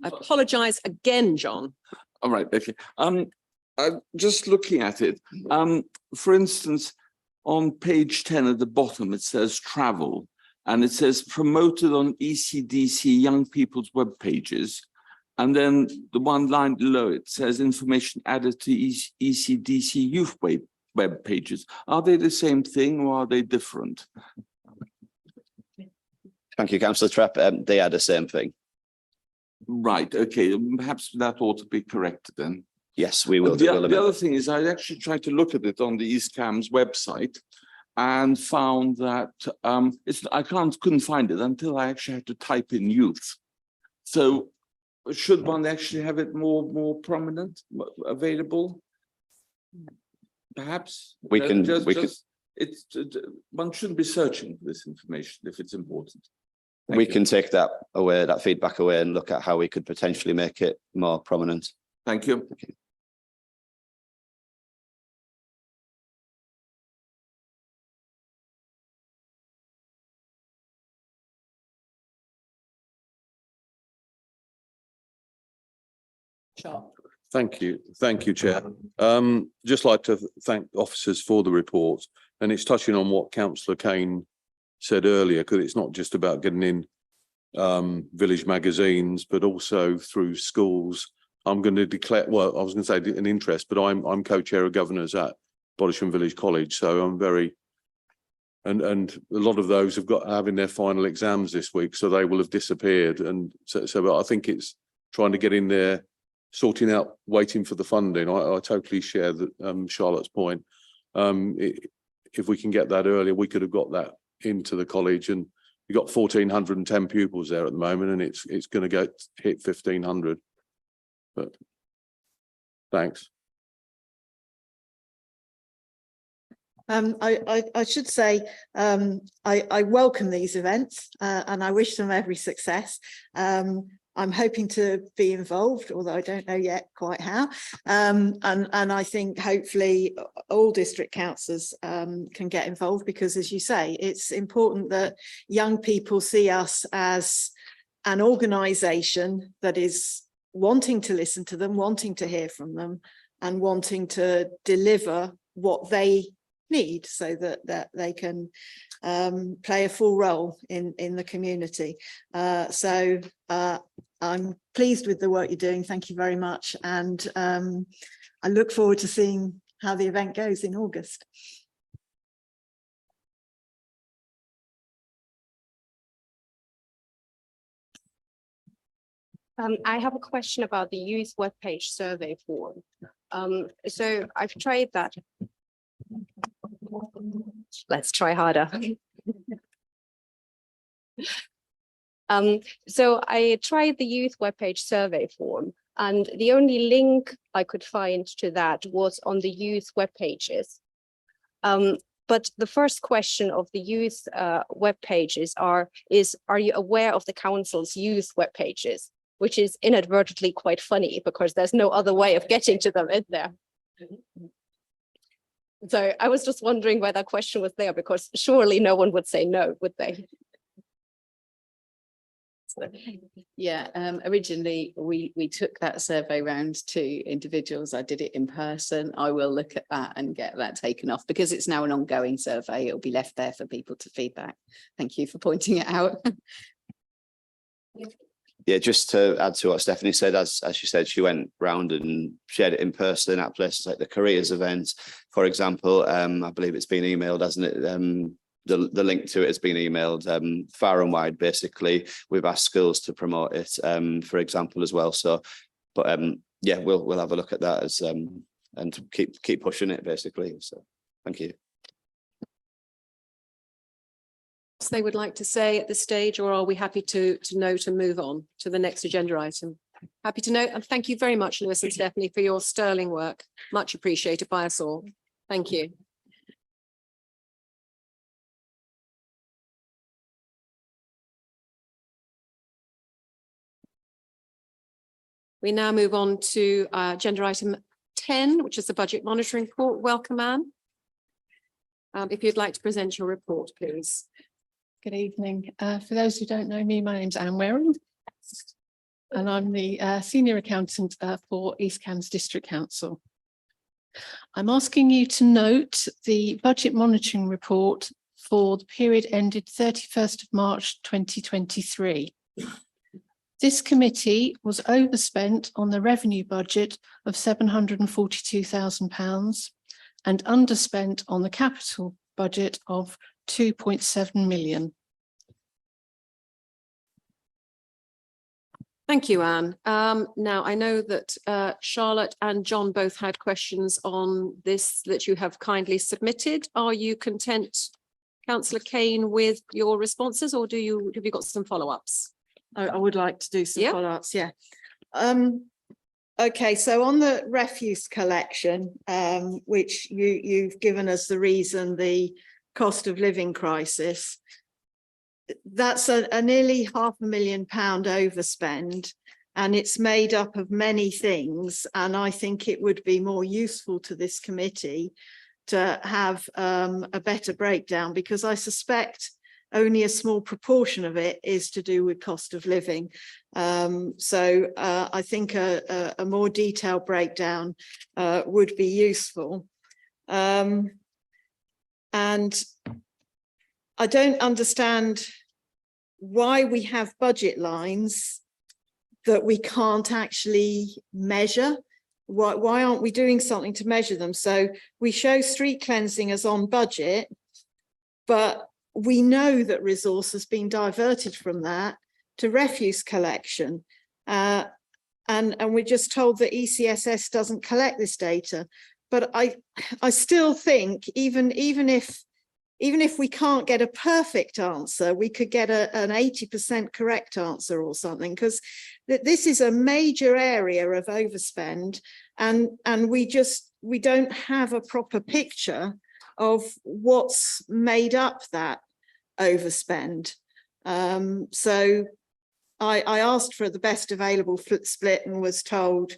apologise again, John. All right, Becky. I'm just looking at it. For instance, on page 10 at the bottom, it says travel, and it says promoted on ECDC young people's web pages. And then the one line below it says information added to ECDC youth web pages. Are they the same thing or are they different? Thank you, Councillor Trapp. They are the same thing. Right, okay, perhaps that ought to be corrected then. Yes, we will. The other thing is I actually tried to look at it on the EastCams website and found that I couldn't find it until I actually had to type in youth. So should one actually have it more prominent, available? Perhaps one shouldn't be searching for this information if it's important. Thank we you. can take that away, that feedback away, and look at how we could potentially make it more prominent. Thank you. Thank you, Chair. Just like to thank officers for the report, and it's touching on what Councillor Kane said earlier, because it's not just about getting in village magazines, but also through schools. I'm going to declare, well, I was going to say an interest, but I'm co-chair of governors at Boddisham Village College, so I'm very, and a lot of those have got having their final exams this week, so they will have disappeared, and so I think it's trying to get in there, sorting out, waiting for the funding. I totally share Charlotte's point. If we can get that earlier, we could have got that into the college, and we've got 1,410 pupils there at the moment, and it's going to hit 1,500. But thanks. I should say, I welcome these events and I wish them every success. I'm hoping to be involved, although I don't know yet quite how. And I think hopefully all district councillors can get involved, because as you say, it's important that young people see us as an organisation that is wanting to listen to them, wanting to hear from them, and wanting to deliver what they need so that they can play a full role in the community. So I'm pleased with the work you're doing. Thank you very much. And I look forward to seeing how the event goes in August. I have a question about the youth webpage survey form. So I've tried that. Let's try harder. So I tried the youth webpage survey form, and the only link I could find to that was on the youth web pages. But the first question of the youth web pages is are you aware of the council's youth web pages? Which is inadvertently quite funny because there's no other way of getting to them, is there? So I was just wondering why that question was there, because surely no one would say no, would they? Yeah, originally we took that survey round to individuals. I did it in person. I will look at that and get that taken off, because it's now an ongoing survey. It'll be left there for people to feedback. Thank you for pointing it out. Yeah, just to add to what Stephanie said, as she said, she went round and shared it in person at places like the careers event, for example. I believe it's been emailed, hasn't it? The link to it has been emailed far and wide. Basically, we've asked schools to promote it, for example, as well. So, but yeah, we'll have a look at that as and keep pushing it, basically. So, thank you. They would like to say at this stage, or are we happy to note and move on to the next agenda item? Happy to note, and thank you very much, Lewis and Stephanie, for your sterling work. Much appreciated by us all. Thank you. We now move on to agenda item 10, which is the budget monitoring report. Welcome, Anne. If you'd like to present your report, please. Good evening. For those who don't know me, my name's Anne Waring, and I'm the Senior Accountant for East Cambs District Council. I'm asking you to note the budget monitoring report for the period ended 31st of March 2023. This committee was overspent on the revenue budget of £742,000 and underspent on the capital budget of 2.7 million. Thank you, Anne. Now, I know that Charlotte and John both had questions on this that you have kindly submitted. Are you content, Councillor Kane, with your responses, or have you got some follow-ups? I would like to do some Yeah. follow-ups, yeah. Okay, so on the refuse collection, which you've given us the reason, the cost of living crisis. that's a nearly £500,000 overspend, and it's made up of many things. And I think it would be more useful to this committee to have a better breakdown, because I suspect only a small proportion of it is to do with cost of living. So I think a more detailed breakdown would be useful. And I don't understand why we have budget lines that we can't actually measure. Why aren't we doing something to measure them? So we show street cleansing as on budget, but we know that resource has been diverted from that to refuse collection. And we're just told that ECSS doesn't collect this data. But I still think even if we can't get a perfect answer, we could get an 80% correct answer or something, because this is a major area of overspend, and we don't have a proper picture of what's made up that overspend. So I asked for the best available split and was told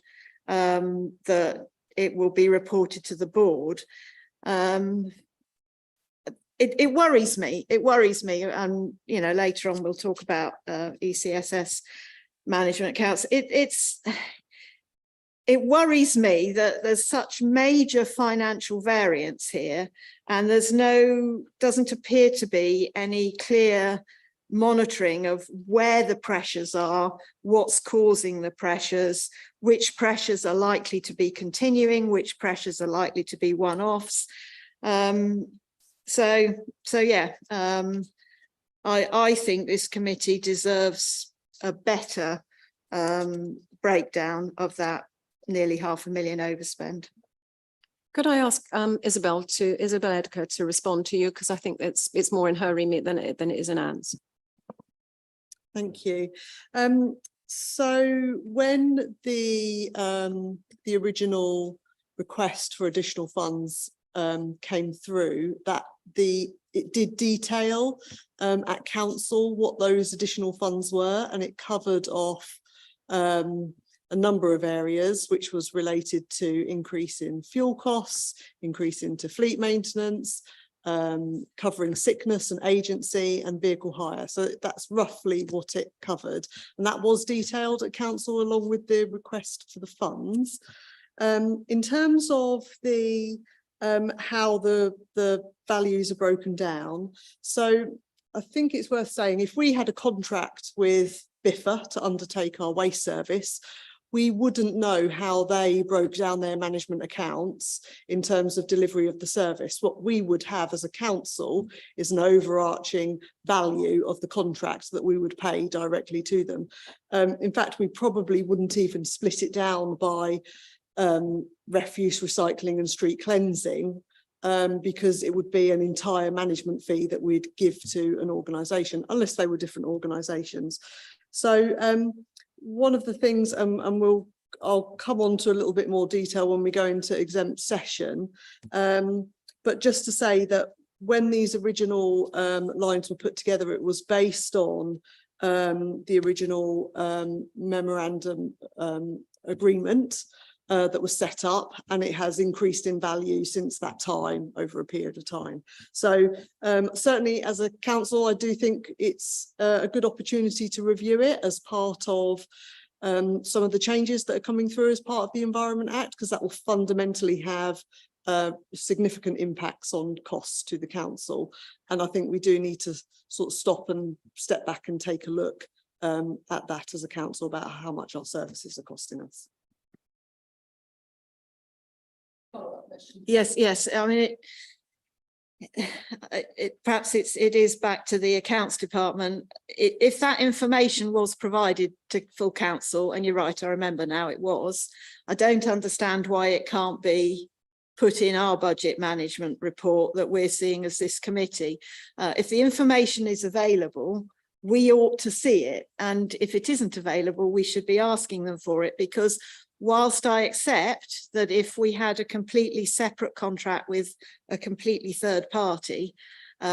that it will be reported to the board. It worries me. It worries me. And, you know, later on we'll talk about ECSS management accounts. It worries me that there's such major financial variance here, and doesn't appear to be any clear monitoring of where the pressures are, what's causing the pressures, which pressures are likely to be continuing, which pressures are likely to be one-offs. So yeah, I think this committee deserves a better breakdown of that nearly £500,000 overspend. Could I ask Isabel Edgar to respond to you, because I think it's more in her remit than it is in Anne's. Thank you. So when the original request for additional funds came through, it did detail at council what those additional funds were, and it covered off a number of areas, which was related to increase in fuel costs, increase into fleet maintenance, covering sickness and agency and vehicle hire. So that's roughly what it covered. And that was detailed at council along with the request for the funds. In terms of the how the values are broken down. So I think it's worth saying, if we had a contract with Biffa to undertake our waste service, we wouldn't know how they broke down their management accounts in terms of delivery of the service. What we would have as a council is an overarching value of the contract that we would pay directly to them. In fact, we probably wouldn't even split it down by refuse recycling and street cleansing, because it would be an entire management fee that we'd give to an organisation, unless they were different organisations. So one of the things, and I'll come on to a little bit more detail when we go into exempt session, but just to say that when these original lines were put together, it was based on the original memorandum agreement that was set up, and it has increased in value since that time over a period of time. So certainly as a council, I do think it's a good opportunity to review it as part of some of the changes that are coming through as part of the Environment Act, because that will fundamentally have significant impacts on costs to the council. And I think we do need to sort of stop and step back and take a look at that as a council about how much our services are costing us. Yes. I mean, perhaps it is back to the accounts department. If that information was provided to full council, and you're right, I remember now it was, I don't understand why it can't be put in our budget management report that we're seeing as this committee. If the information is available, we ought to see it. And if it isn't available, we should be asking them for it, because whilst I accept that if we had a completely separate contract with a completely third party,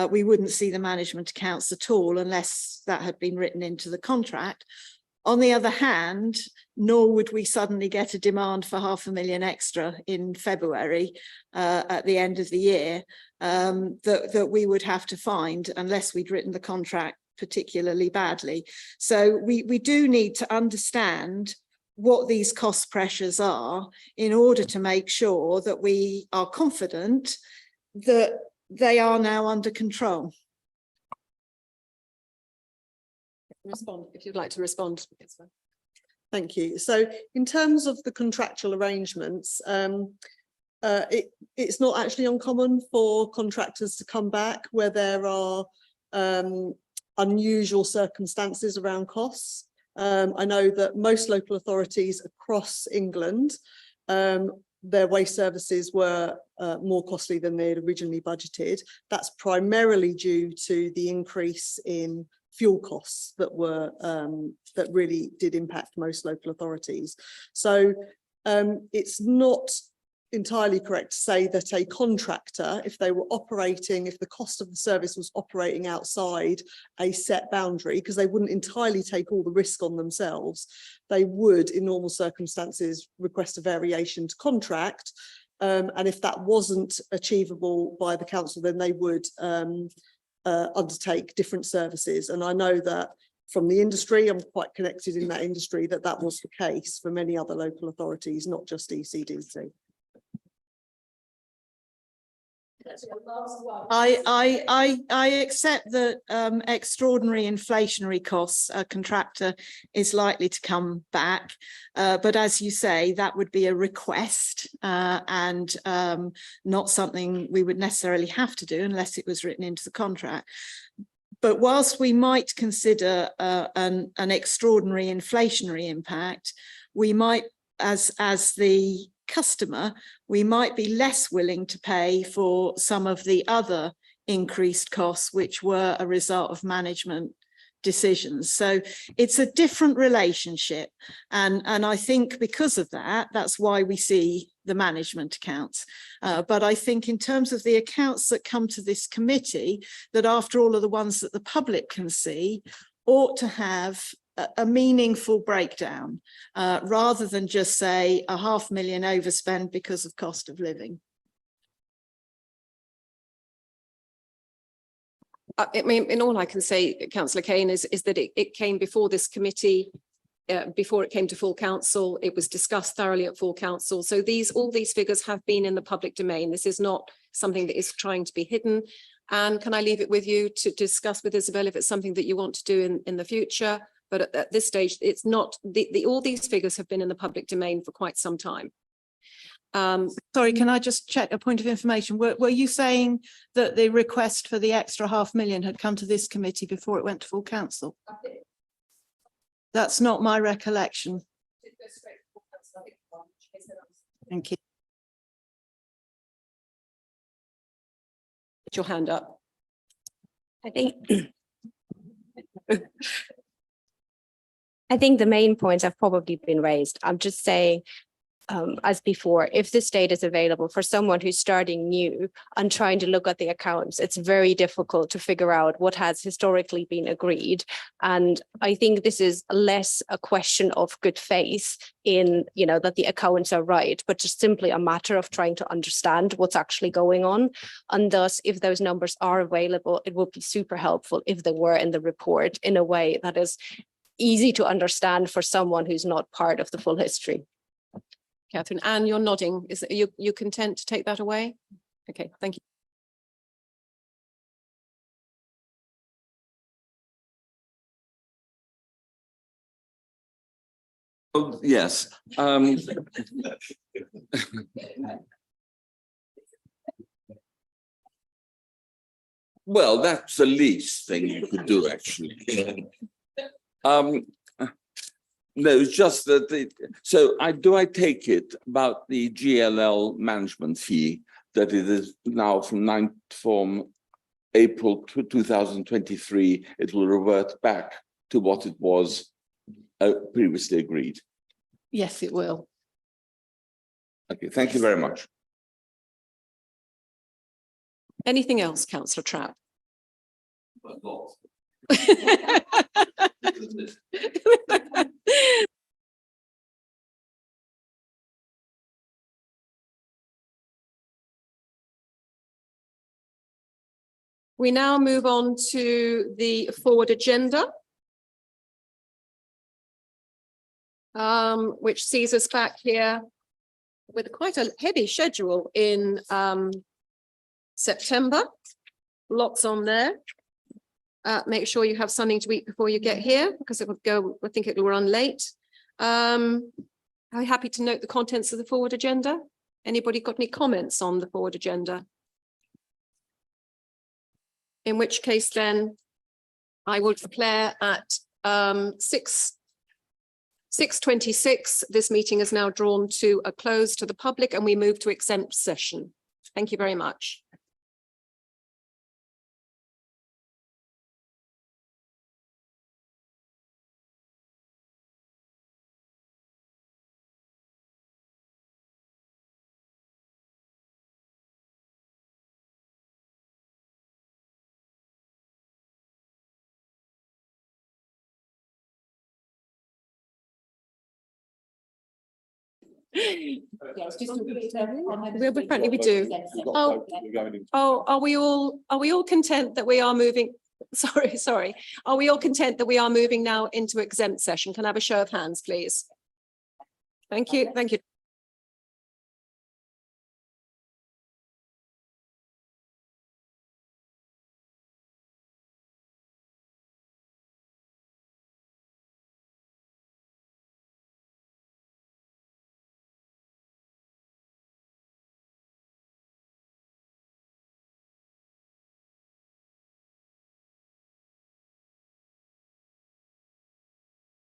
we wouldn't see the management accounts at all unless that had been written into the contract. On the other hand, nor would we suddenly get a demand for £500,000 extra in February at the end of the year that we would have to find unless we'd written the contract particularly badly. So we do need to understand what these cost pressures are in order to make sure that we are confident that they are now under control. Respond, if you'd like to respond. Thank you. So in terms of the contractual arrangements, it's not actually uncommon for contractors to come back where there are unusual circumstances around costs. I know that most local authorities across England, their waste services were more costly than they had originally budgeted. That's primarily due to the increase in fuel costs that were that really did impact most local authorities. So it's not entirely correct to say that a contractor, if they were operating, if the cost of the service was operating outside a set boundary, because they wouldn't entirely take all the risk on themselves, they would in normal circumstances request a variation to contract. And if that wasn't achievable by the council, then they would undertake different services. And I know that from the industry, I'm quite connected in that industry, that was the case for many other local authorities, not just ECDC. I accept that extraordinary inflationary costs, a contractor is likely to come back. But as you say, that would be a request and not something we would necessarily have to do unless it was written into the contract. But whilst we might consider an extraordinary inflationary impact, we might, as the customer, we might be less willing to pay for some of the other increased costs which were a result of management decisions. So it's a different relationship, and I think because of that, that's why we see the management accounts. But I think in terms of the accounts that come to this committee, that after all are the ones that the public can see, ought to have a meaningful breakdown rather than just say £500,000 overspend because of cost of living. I mean, in all I can say, Councillor Kane, is that it came before this committee, before it came to full council. It was discussed thoroughly at full council. So all these figures have been in the public domain. This is not something that is trying to be hidden. And can I leave it with you to discuss with Isabel if it's something that you want to do in the future? But at this stage, it's not, all these figures have been in the public domain for quite some time. Sorry, can I just check a point of information? Were you saying that the request for the extra £500,000 had come to this committee before it went to full council? That's not my recollection. Thank you. Put your hand up. I think the main points have probably been raised. I'm just saying, as before, if this data is available for someone who's starting new and trying to look at the accounts, it's very difficult to figure out what has historically been agreed. And I think this is less a question of good faith in, that the accounts are right, but just simply a matter of trying to understand what's actually going on. And thus, if those numbers are available, it would be super helpful if they were in the report in a way that is easy to understand for someone who's not part of the full history. Catherine, Anne, you're nodding. Are you content to take that away? Okay, thank you. Oh, yes. Well, that's the least thing you could do, actually. No, it's just that I take it about the GLL management fee that it is now from April 2023, it will revert back to what it was previously agreed. Yes, it will. Okay, thank you very much. Anything else, Councillor Trapp? We now move on to the forward agenda, which sees us back here with quite a heavy schedule in September. Lots on there. Make sure you have something to eat before you get here because it will go, I think it will run late. Are you happy to note the contents of the forward agenda? Anybody got any comments on the forward agenda? In which case then I will declare at 6:26, this meeting is now drawn to a close to the public and we move to exempt session. Thank you very much. Apparently we do. Are we all content that we are moving? Sorry. Are we all content that we are moving now into exempt session? Can I have a show of hands, please? Thank you.